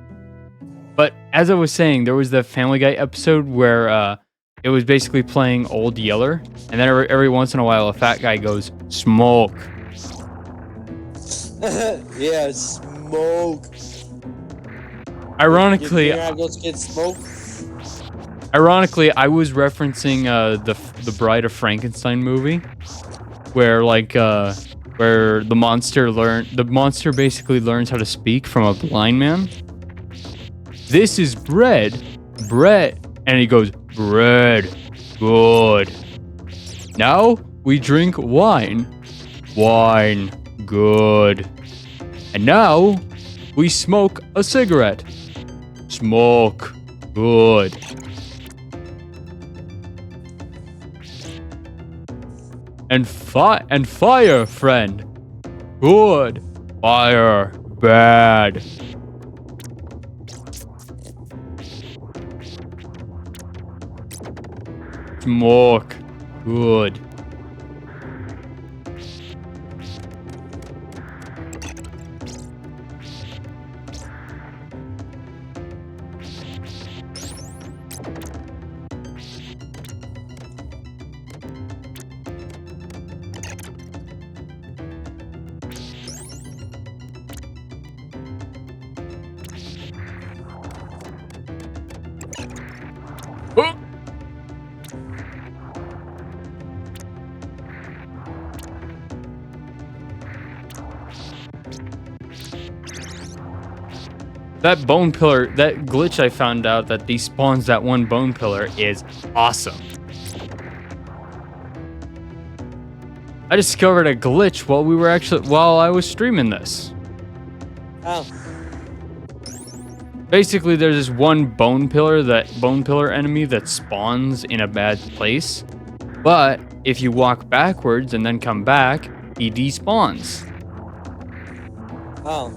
But as I was saying, there was the Family Guy episode where it was basically playing Old Yeller, and then every once in a while, a fat guy goes, smoke. Yeah, smoke. Ironically, You those kids smoke? Ironically, I was referencing the Bride of Frankenstein movie, where where the monster basically learns how to speak from a blind man. This is bread, and he goes, bread, good. Now we drink wine, good. And now we smoke a cigarette, smoke, good. And fire, friend. Good. Fire. Bad. Smoke. Good. That bone pillar, that glitch I found out that despawns that one bone pillar is awesome. I discovered a glitch while I was streaming this. Oh. Basically, there's this one bone pillar enemy that spawns in a bad place. But if you walk backwards and then come back, he despawns. Oh.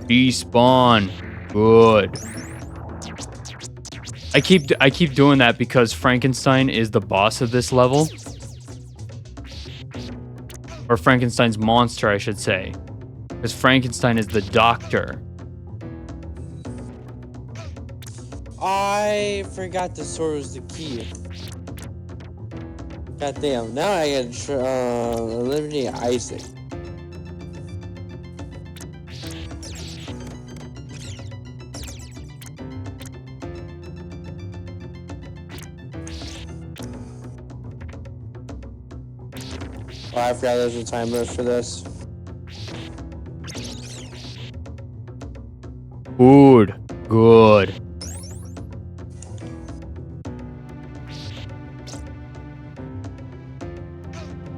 Despawn. Good. I keep doing that because Frankenstein is the boss of this level. Or Frankenstein's monster, I should say. Because Frankenstein is the doctor. I forgot the sword was the key. God damn, now I gotta eliminate Isaac. Oh, I forgot there's a time limit for this. Good.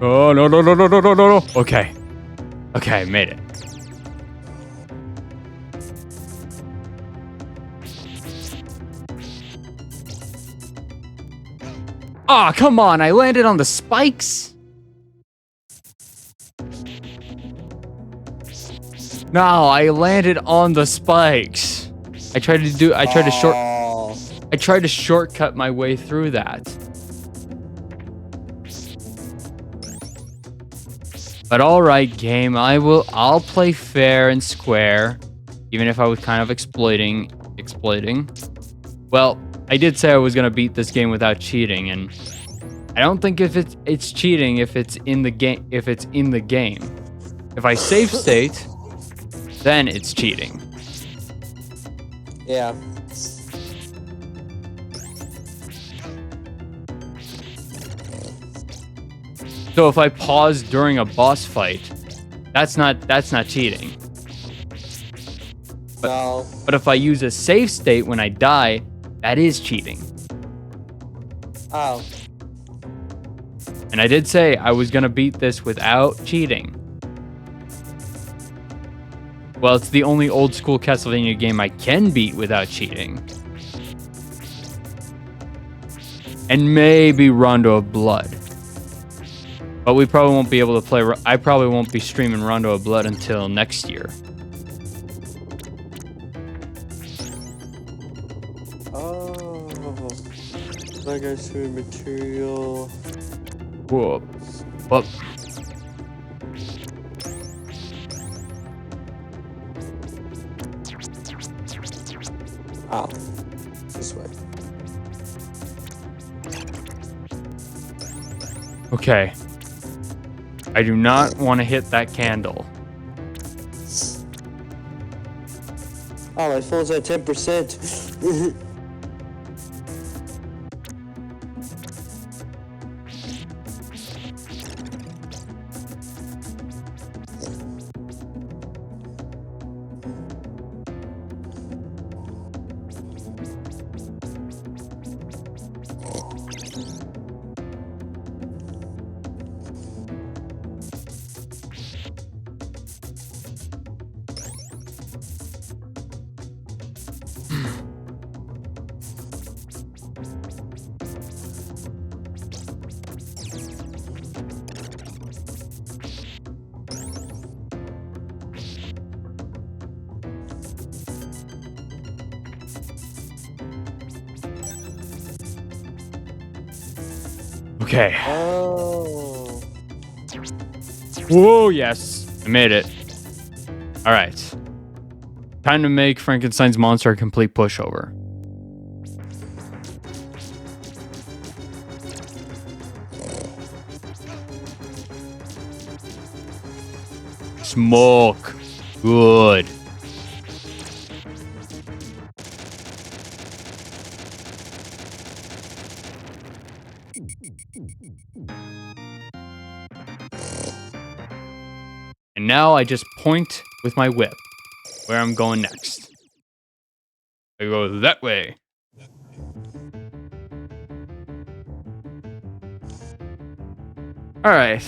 Oh, no. Okay, I made it. Ah, come on, I landed on the spikes. No, I landed on the spikes. I tried to shortcut my way through that. But alright, game, I'll play fair and square, even if I was kind of exploiting. Well, I did say I was gonna beat this game without cheating, and I don't think if it's cheating if it's in the game. If I save state, then it's cheating. Yeah. So if I pause during a boss fight, that's not cheating. No. But if I use a save state when I die, that is cheating. Oh. And I did say I was gonna beat this without cheating. Well, it's the only old school Castlevania game I can beat without cheating. And maybe Rondo of Blood. But we probably won't be able to play. I probably won't be streaming Rondo of Blood until next year. Oh. Legacy material. Whoa. Whoop. Oh. This way. Okay. I do not want to hit that candle. Oh, my phone's at 10%. Okay. Oh. Whoa, yes. I made it. All right. Time to make Frankenstein's monster a complete pushover. Smoke. Good. And now I just point with my whip where I'm going next. I go that way. All right.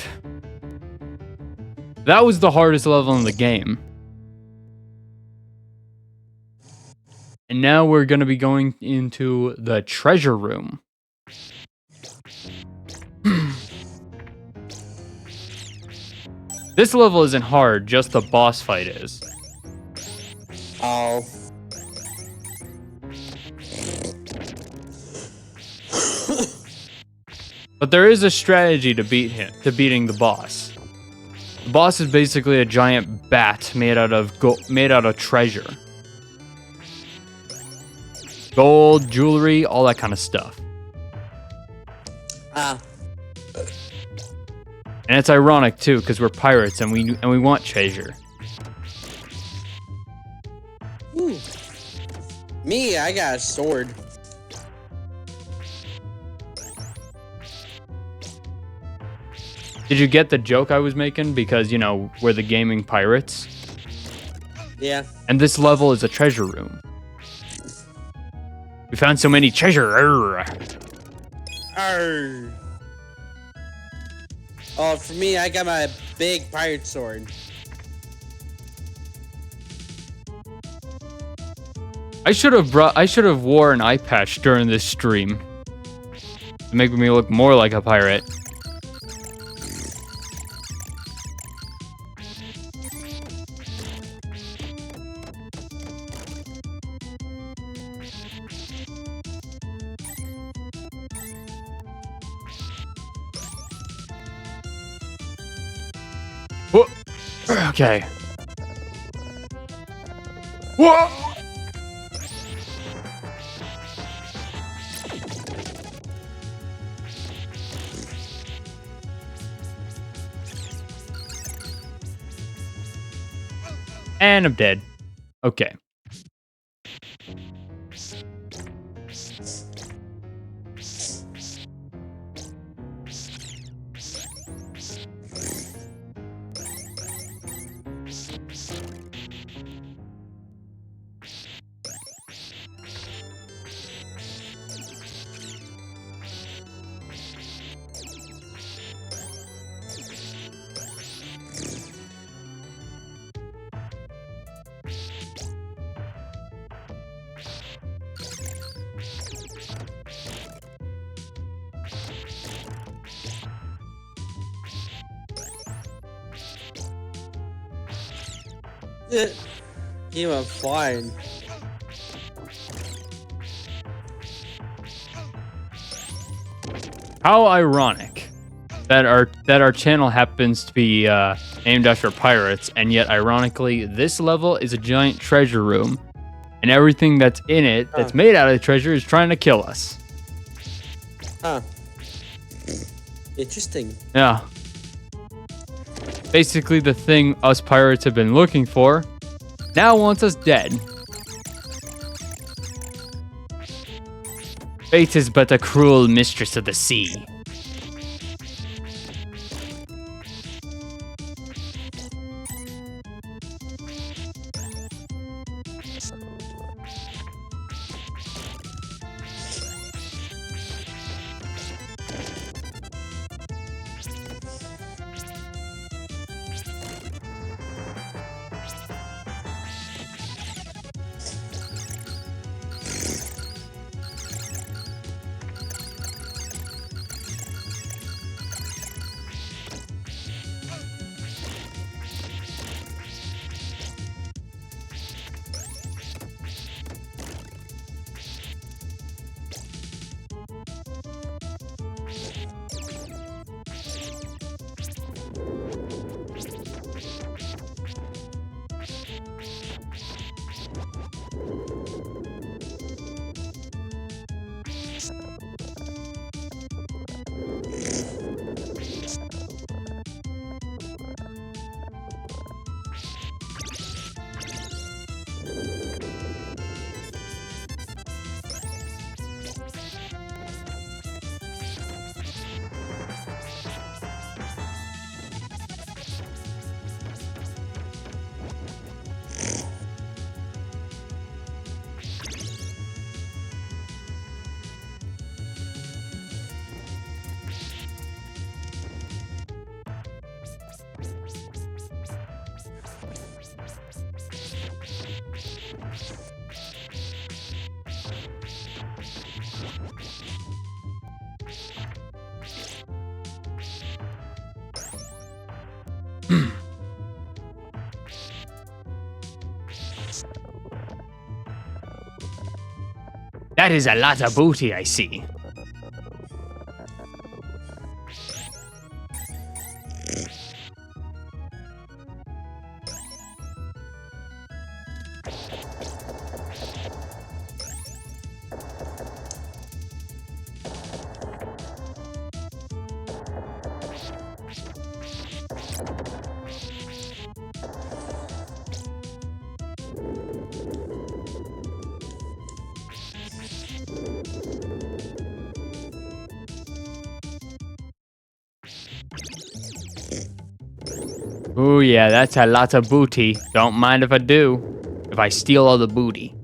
That was the hardest level in the game. And now we're going to be going into the treasure room. This level isn't hard, just the boss fight is. Oh. But there is a strategy to beating the boss. The boss is basically a giant bat made out of treasure. Gold, jewelry, all that kind of stuff. And it's ironic too, because we're pirates and we want treasure. Ooh. Me, I got a sword. Did you get the joke I was making? Because, you know, we're the gaming pirates. Yeah. And this level is a treasure room. We found so many treasure. Arr. Arr. Oh, for me, I got my big pirate sword. I should have wore an eye patch during this stream to make me look more like a pirate. Whoa. Okay. Whoa. And I'm dead. Okay. He went flying. How ironic that our channel happens to be named after pirates, and yet ironically this level is a giant treasure room, and everything that's in it that's made out of treasure is trying to kill us. Huh. Interesting. Yeah. Basically the thing us pirates have been looking for now wants us dead. Fate is but a cruel mistress of the sea. That is a lot of booty, I see. Oh yeah, that's a lot of booty. Don't mind if I do. If I steal all the booty.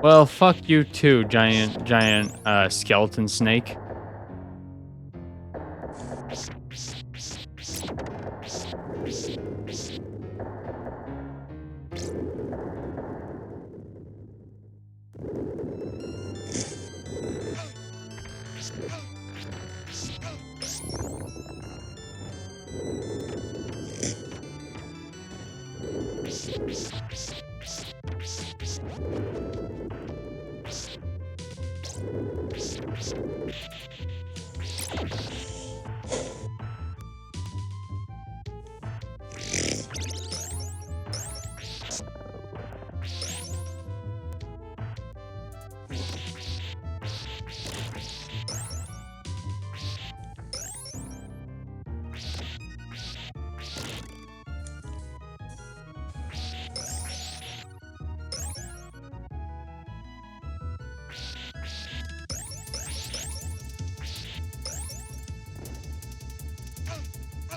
Well, fuck you too, giant skeleton snake.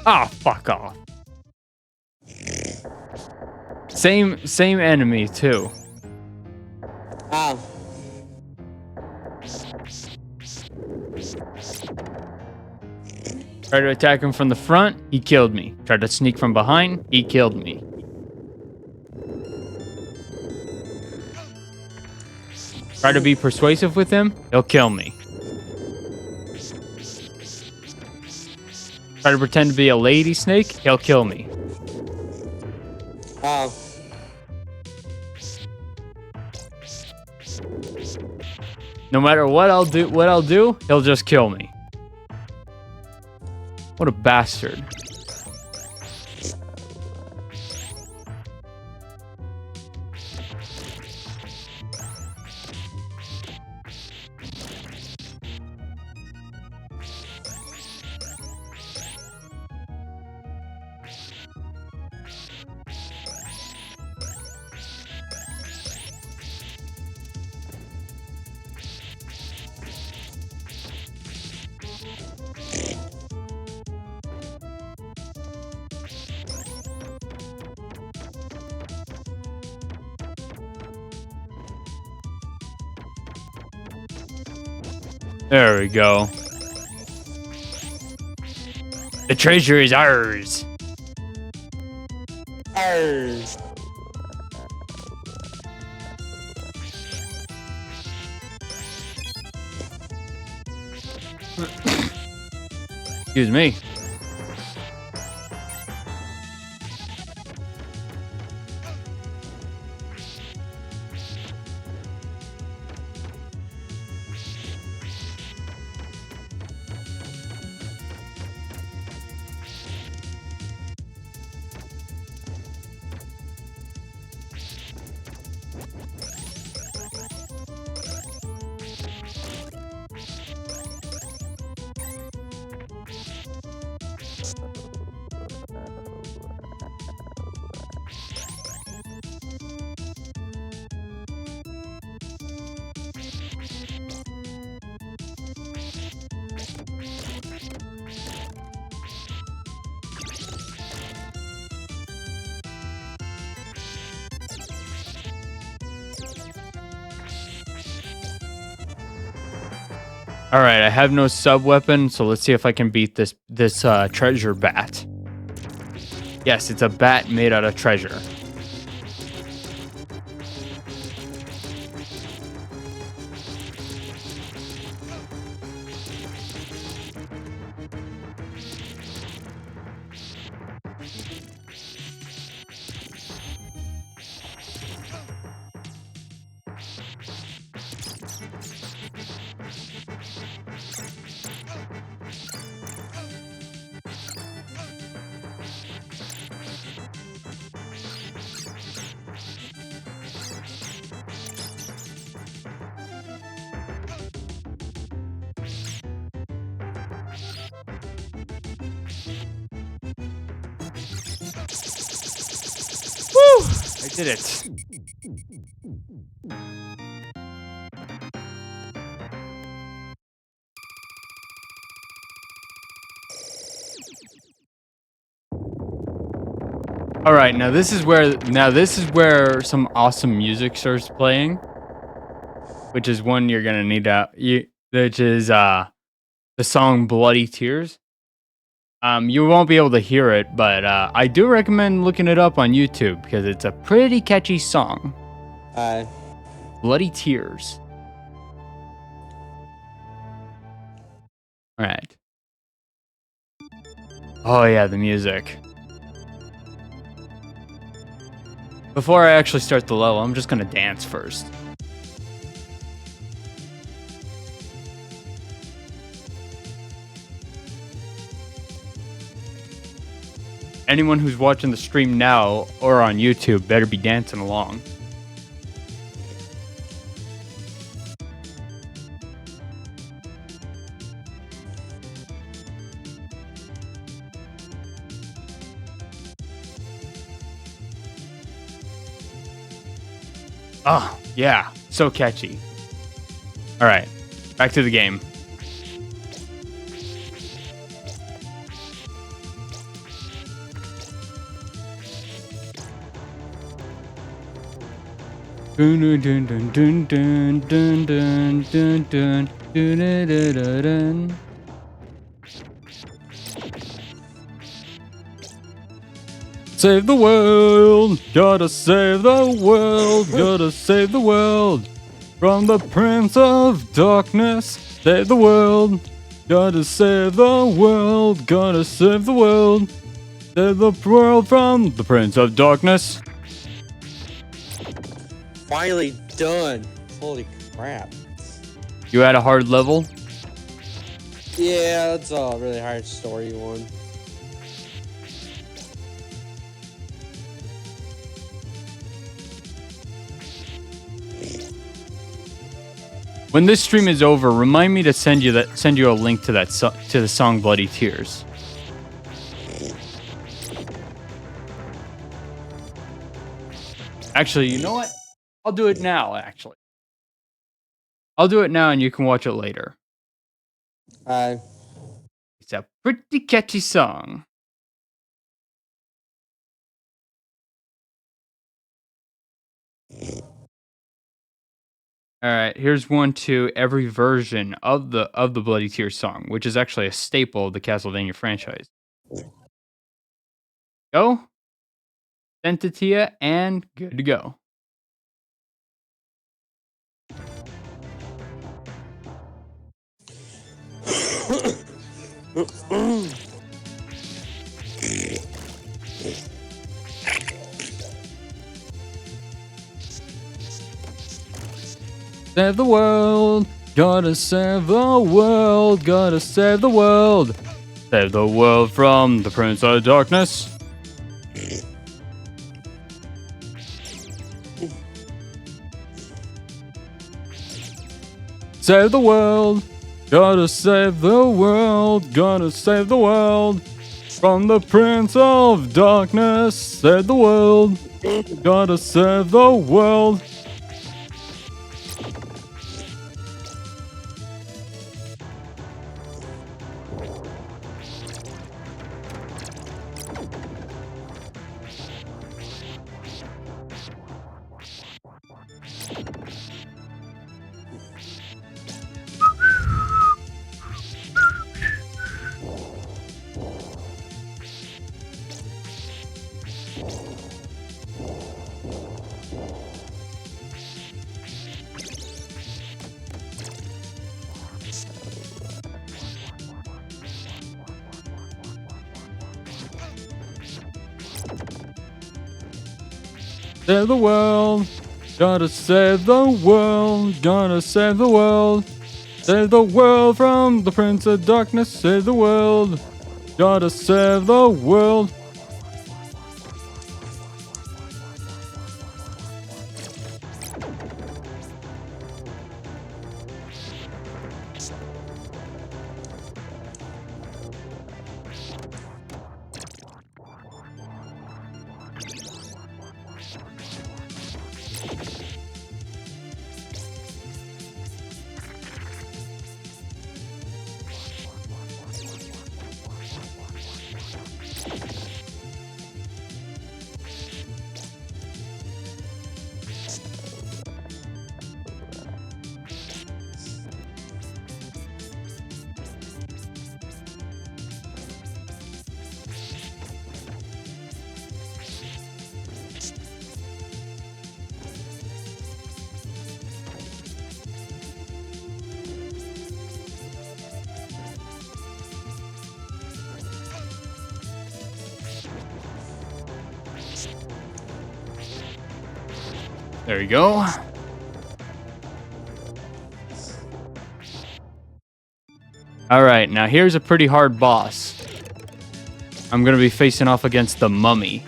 Oh, fuck off. Same enemy too. Oh. Tried to attack him from the front, he killed me. Tried to sneak from behind, he killed me. Try to be persuasive with him, he'll kill me. Try to pretend to be a lady snake, he'll kill me. Oh. No matter what I'll do, he'll just kill me. What a bastard. There we go. The treasure is ours. Ours. Excuse me. All right, I have no sub weapon, so let's see if I can beat this treasure bat. Yes, it's a bat made out of treasure. Woo! I did it. All right, now this is where some awesome music starts playing, which is one you're gonna need which is the song "Bloody Tears." You won't be able to hear it, but I do recommend looking it up on YouTube because it's a pretty catchy song. Bloody Tears. All right. Oh yeah, the music. Before I actually start the level, I'm just gonna dance first. Anyone who's watching the stream now or on YouTube better be dancing along. Oh, yeah. So catchy. All right. Back to the game. Dun dun dun dun dun dun dun dun dun dun dun dun dun. Save the world, gotta save the world, gotta save the world from the Prince of Darkness. Save the world, gotta save the world, gotta save the world. Save the world from the Prince of Darkness. Finally done. Holy crap. You had a hard level? Yeah, that's a really hard story one. When this stream is over, remind me to send you a link to to the song Bloody Tears. Actually, you know what? I'll do it now, actually. I'll do it now and you can watch it later. It's a pretty catchy song. All right, here's one to every version of the Bloody Tears song, which is actually a staple of the Castlevania franchise. Go. Sent it to you and good to go. Save the world, gotta save the world, gotta save the world. Save the world from the Prince of Darkness. Save the world, gotta save the world, gotta save the world from the Prince of Darkness. Save the world, gotta save the world. Save the world. Gotta save the world. Gotta save the world. Save the world from the Prince of Darkness. Save the world. Gotta save the world. There you go. Alright, now here's a pretty hard boss. I'm gonna be facing off against the mummy.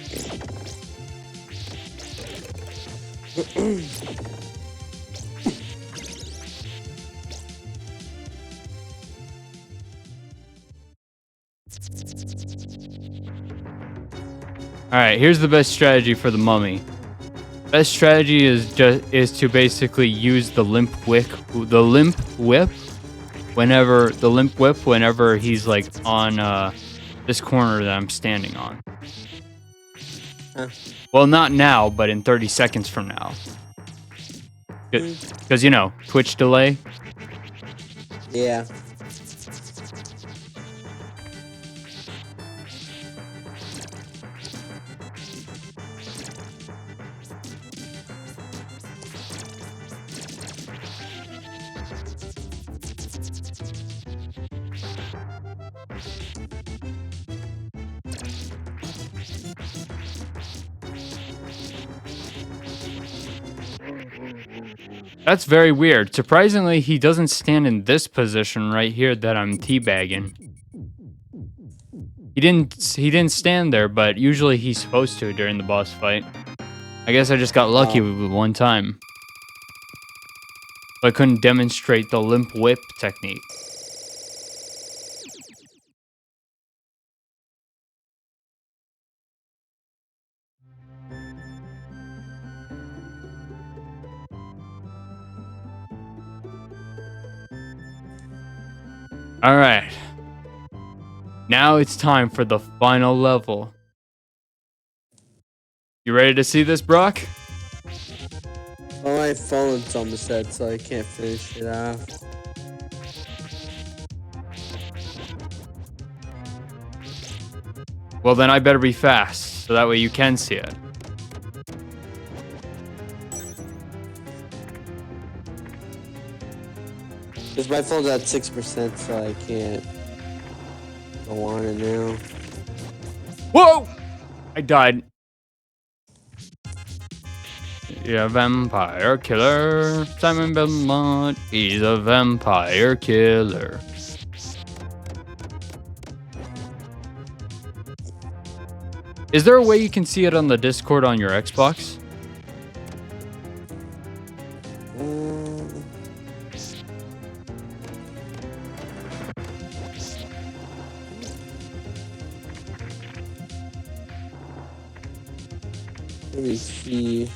Alright, here's the best strategy for the mummy. Best strategy is to basically use the limp whip whenever he's like on this corner that I'm standing on. Huh. Well, not now, but in 30 seconds from now. Because you know, Twitch delay. Yeah. That's very weird. Surprisingly, he doesn't stand in this position right here that I'm teabagging. He didn't stand there, but usually he's supposed to during the boss fight. I guess I just got lucky with one time. But I couldn't demonstrate the limp whip technique. Alright. Now it's time for the final level. You ready to see this, Brock? Oh, my phone's almost dead, so I can't finish it off. Well, then I better be fast, so that way you can see it. Because my phone's at 6%, so I can't go on it now. Whoa! I died. Yeah, vampire killer. Simon Belmont, he's a vampire killer. Is there a way you can see it on the Discord on your Xbox? Let me see.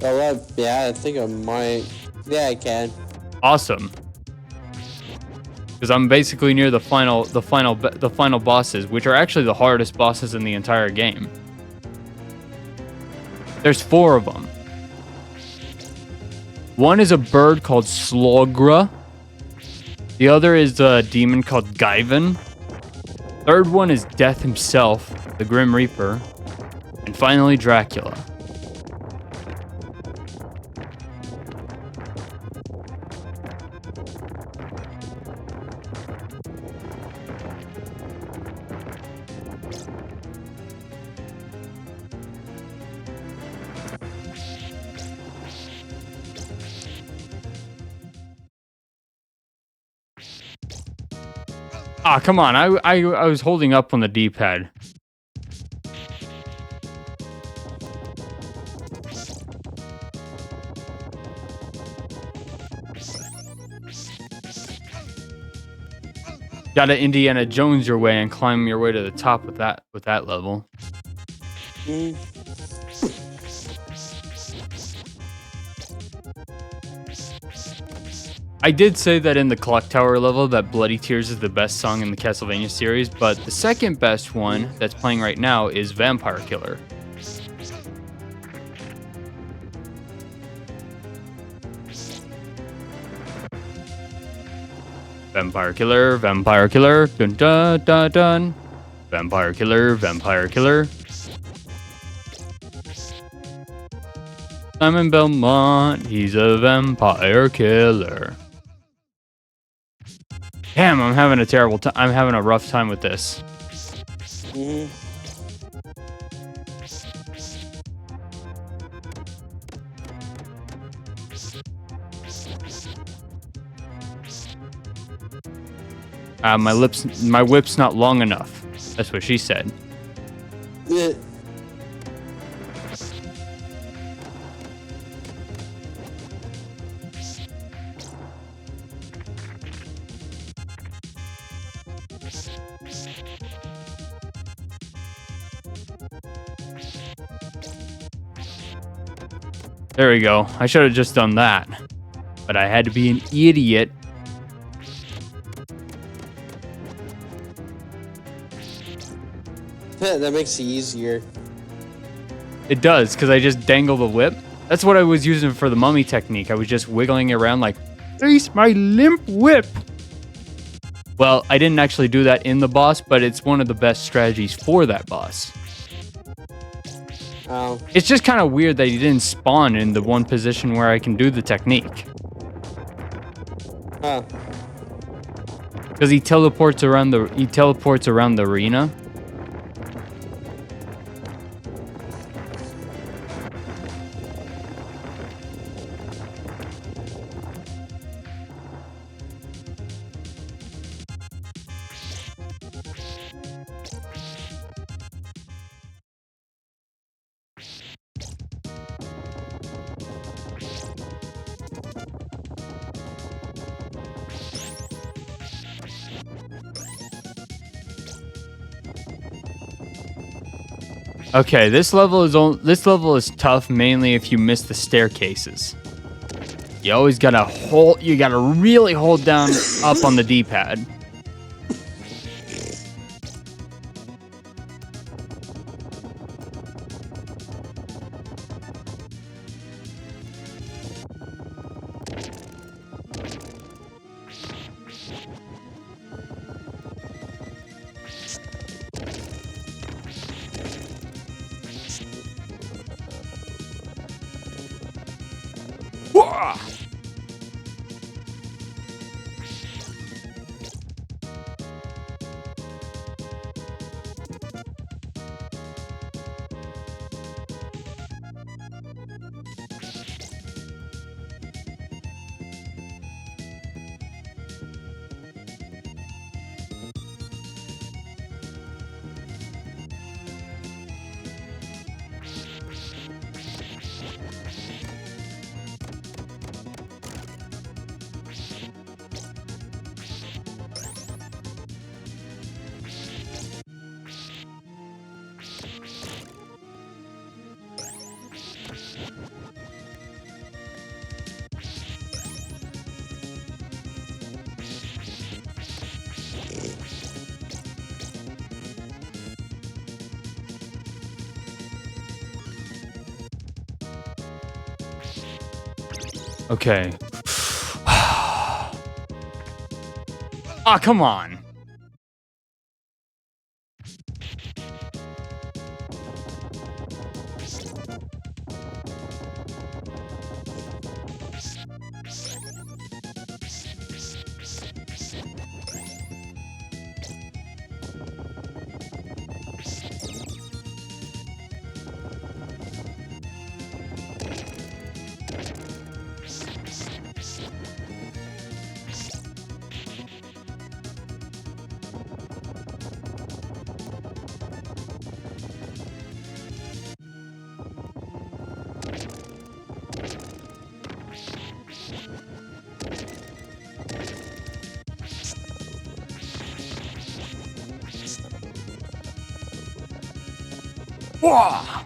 Oh, yeah, I think I might. Yeah, I can. Awesome. Because I'm basically near the final bosses, which are actually the hardest bosses in the entire game. There's 4 of them. One is a bird called Slogra. The other is a demon called Guyven. Third one is Death himself, the Grim Reaper. And finally, Dracula. Ah, come on. I was holding up on the D-pad. Gotta Indiana Jones your way and climb your way to the top with that level. Mm. I did say that in the Clock Tower level that Bloody Tears is the best song in the Castlevania series, but the second best one that's playing right now is Vampire Killer. Vampire Killer, Vampire Killer, dun dun dun dun. Vampire Killer, Vampire Killer. Simon Belmont, he's a vampire killer. Damn, I'm having a terrible time. I'm having a rough time with this. Mm-hmm. My whip's not long enough. That's what she said. Yeah. There we go. I should have just done that. But I had to be an idiot. That makes it easier. It does, because I just dangle the whip. That's what I was using for the mummy technique. I was just wiggling it around like, face my limp whip. Well, I didn't actually do that in the boss, but it's one of the best strategies for that boss. Oh. It's just kind of weird that he didn't spawn in the one position where I can do the technique. Huh. Because he teleports around the arena. Okay, this level is tough mainly if you miss the staircases. You always gotta really hold down up on the D-pad. Okay. Ah, come on. Wah!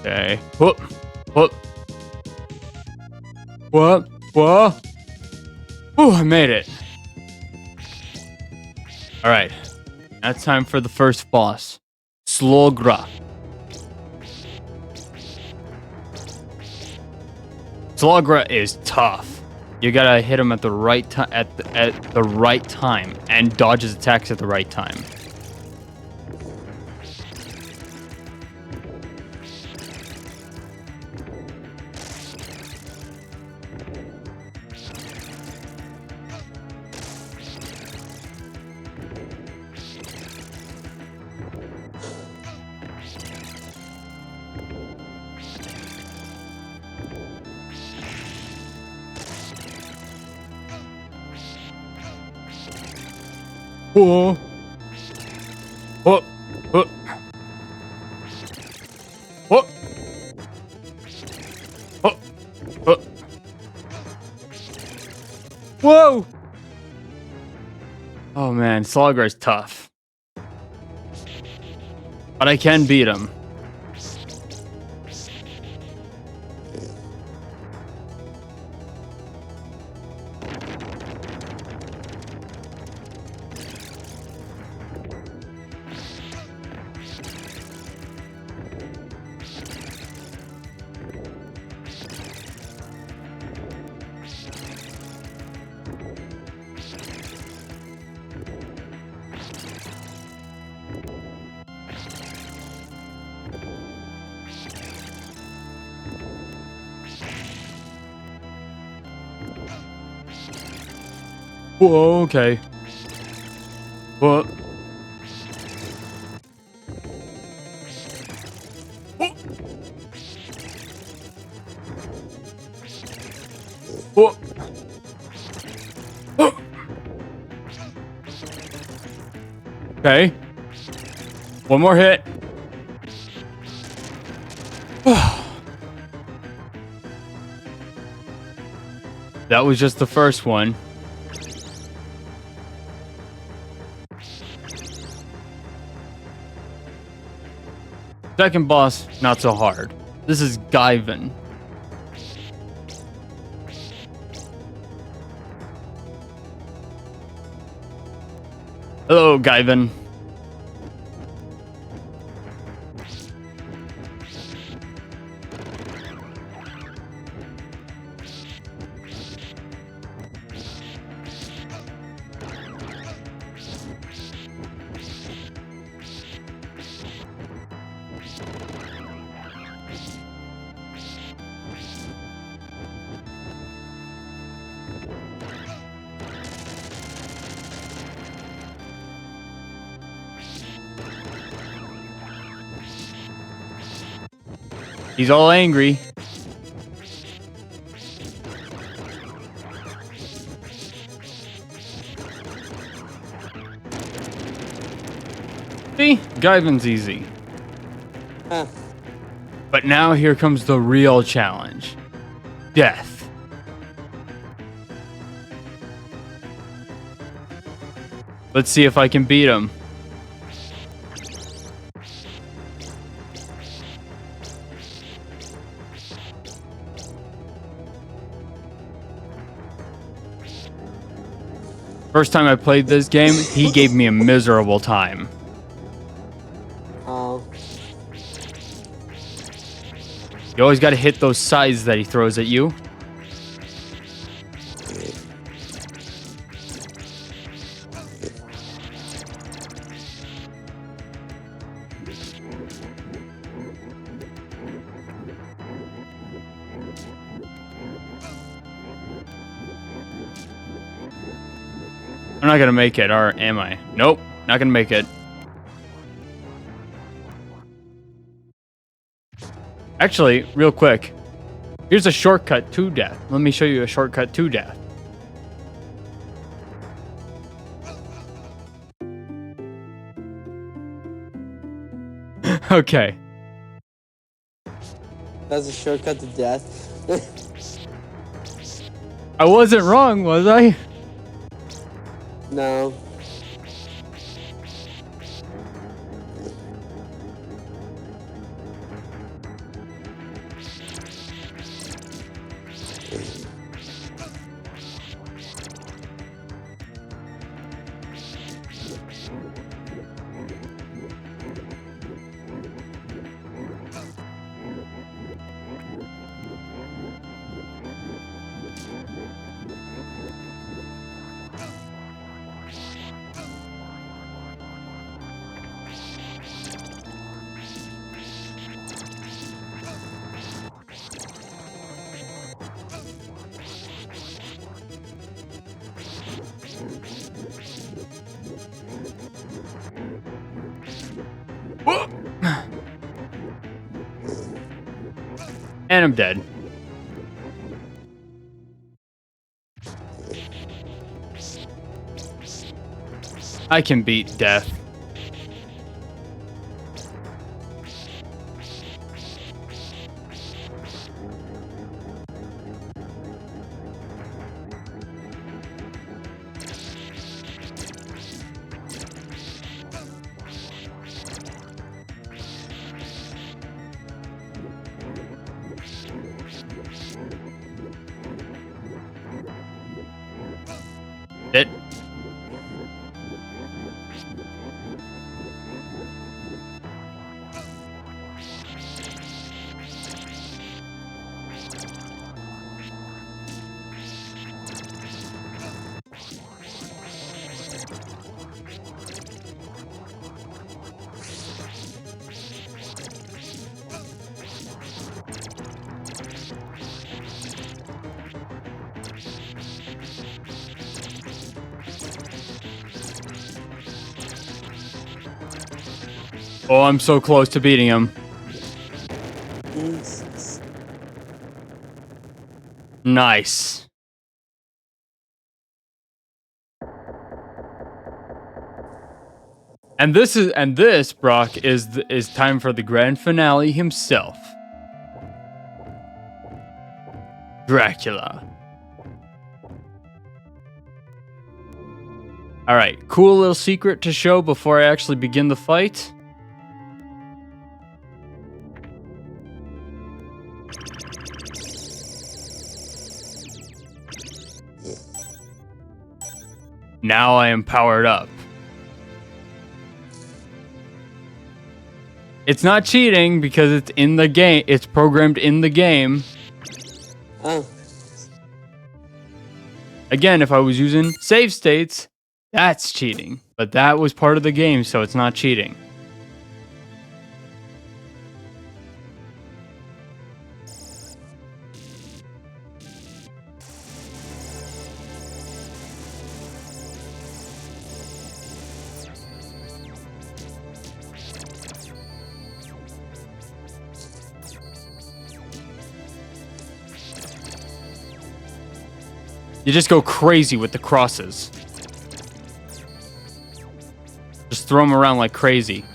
Okay. Whoop. Whoop. What? What? Ooh, I made it. Alright. Now it's time for the first boss. Slogra. Slogra is tough. You gotta hit him at the right time at the right time and dodge his attacks at the right time. Whoa. Whoa. Whoa. Whoa. Whoa. Whoa. Whoa. Oh man, Slogra is tough. But I can beat him. Whoa, okay. Whoa. Whoa. Whoa. Okay. One more hit. That was just the first one. Second boss, not so hard. This is Gaivan. Hello, Gaivan. He's all angry. See? Gaivan's easy. Huh. But now here comes the real challenge. Death. Let's see if I can beat him. First time I played this game, he gave me a miserable time. Oh. You always got to hit those sides that he throws at you. I'm not gonna make it, or am I? Nope, not gonna make it. Actually, real quick, here's a shortcut to death. Let me show you a shortcut to death. Okay. That's a shortcut to death. I wasn't wrong, was I? No. And I'm dead. I can beat death. It. Oh, I'm so close to beating him. Nice. And this, Brock, is time for the grand finale himself. Dracula. All right, cool little secret to show before I actually begin the fight. Now I am powered up. It's not cheating because it's in the game. It's programmed in the game. Oh. Again, if I was using save states, that's cheating. But that was part of the game, so it's not cheating. You just go crazy with the crosses. Just throw them around like crazy.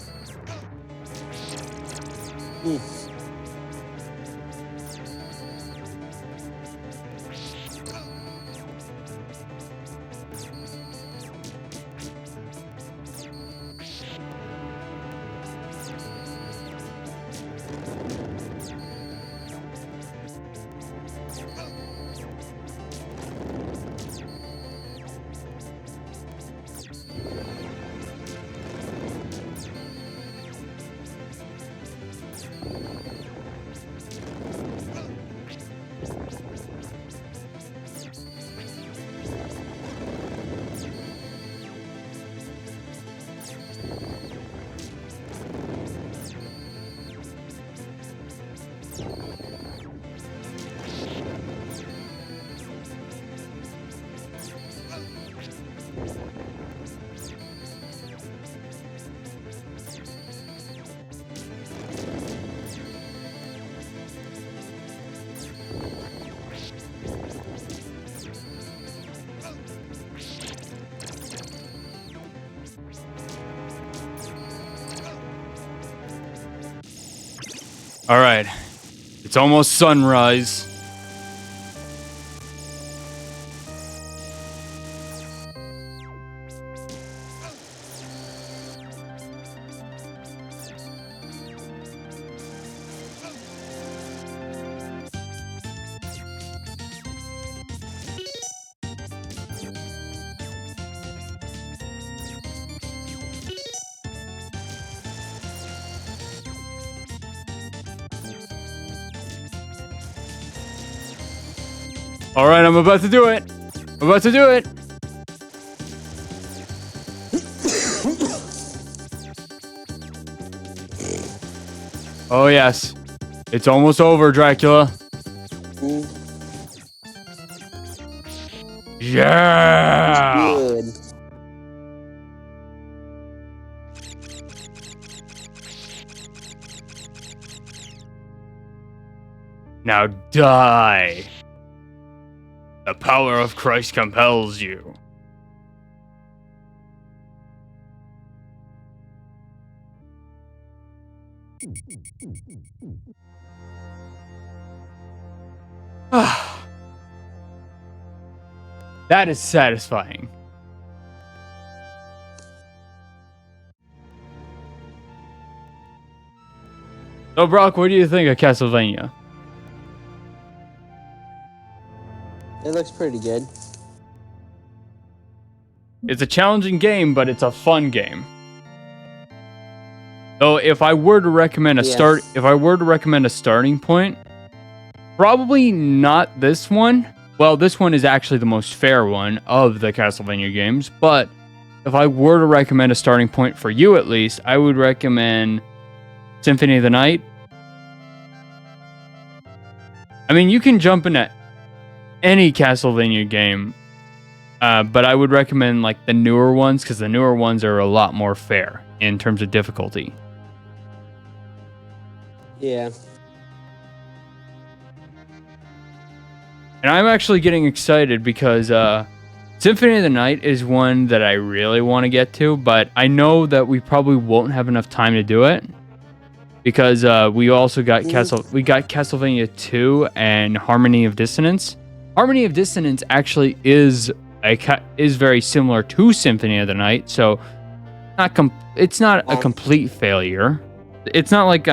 All right. It's almost sunrise. All right, I'm about to do it. I'm about to do it. Oh, yes. It's almost over, Dracula. Yeah. Good. Now die. The power of Christ compels you. That is satisfying. So, Brock, what do you think of Castlevania? It looks pretty good. It's a challenging game, but it's a fun game. So, if I were to recommend a starting point, probably not this one. Well, this one is actually the most fair one of the Castlevania games, but if I were to recommend a starting point for you at least, I would recommend Symphony of the Night. I mean, you can jump into any Castlevania game, but I would recommend like the newer ones because the newer ones are a lot more fair in terms of difficulty. Yeah. And I'm actually getting excited because Symphony of the Night is one that I really want to get to, but I know that we probably won't have enough time to do it because we also got Castlevania 2 and Harmony of Dissonance. Harmony of Dissonance actually is very similar to Symphony of the Night, so it's not a complete failure. It's not like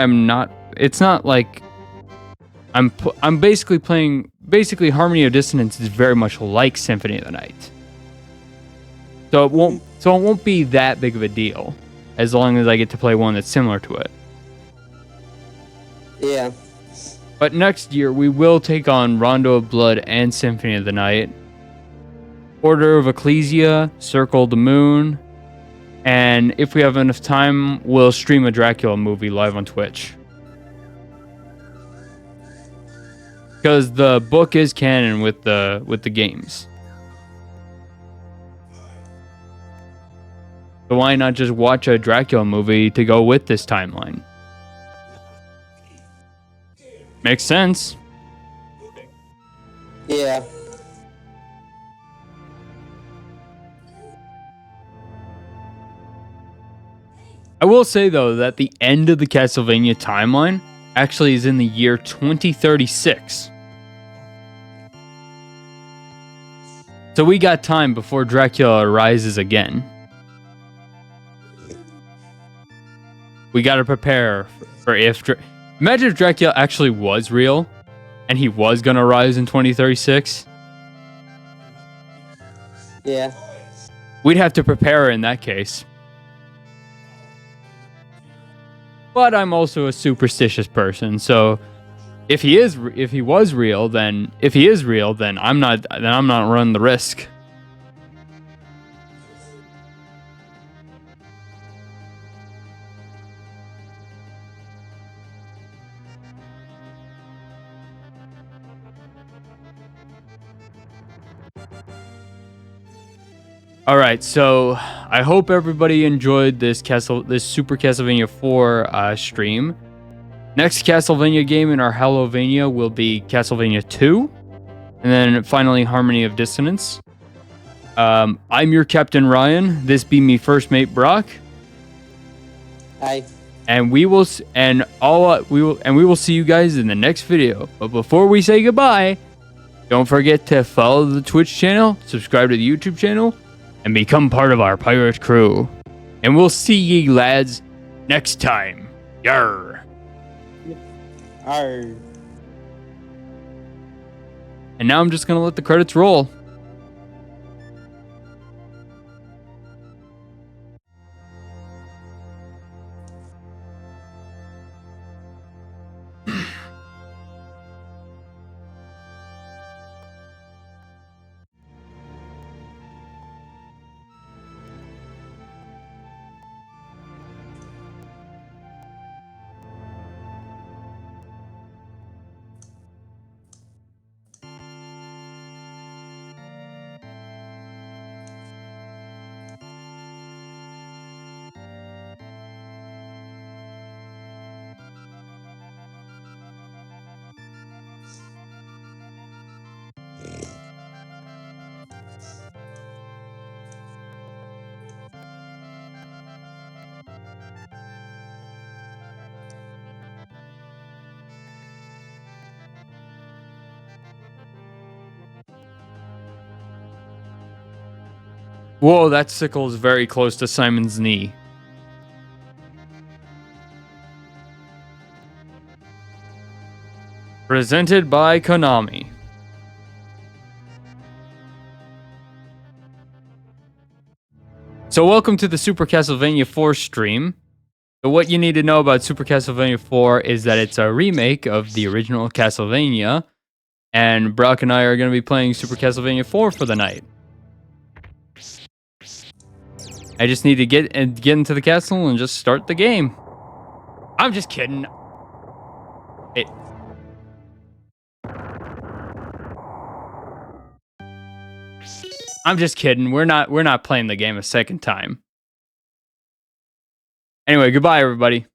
I'm basically playing. Basically, Harmony of Dissonance is very much like Symphony of the Night, so it won't be that big of a deal as long as I get to play one that's similar to it. Yeah. But next year we will take on Rondo of Blood and Symphony of the Night, Order of Ecclesia, Circle of the Moon, and if we have enough time, we'll stream a Dracula movie live on Twitch. Because the book is canon with the games. So why not just watch a Dracula movie to go with this timeline? Makes sense. Yeah. I will say though that the end of the Castlevania timeline actually is in the year 2036. So we got time before Dracula arises again. We got to prepare for imagine if Dracula actually was real and he was going to rise in 2036. Yeah. We'd have to prepare in that case. But I'm also a superstitious person, so if he is real, then I'm not running the risk. All right, so I hope everybody enjoyed this Super Castlevania 4 stream. Next Castlevania game in our Hallow-Vania will be Castlevania 2, and then finally Harmony of Dissonance. I'm your Captain Ryan. This be me first mate Brock. Hi. And we will see you guys in the next video. But before we say goodbye, don't forget to follow the Twitch channel, subscribe to the YouTube channel, and become part of our pirate crew. And we'll see ye lads next time. Yarr. Arr. And now I'm just gonna let the credits roll. Whoa, that sickle is very close to Simon's knee. Presented by Konami. So welcome to the Super Castlevania 4 stream. So what you need to know about Super Castlevania 4 is that it's a remake of the original Castlevania. And Brock and I are going to be playing Super Castlevania 4 for the night. I just need to get into the castle and just start the game. I'm just kidding. I'm just kidding. We're not playing the game a second time. Anyway, goodbye everybody.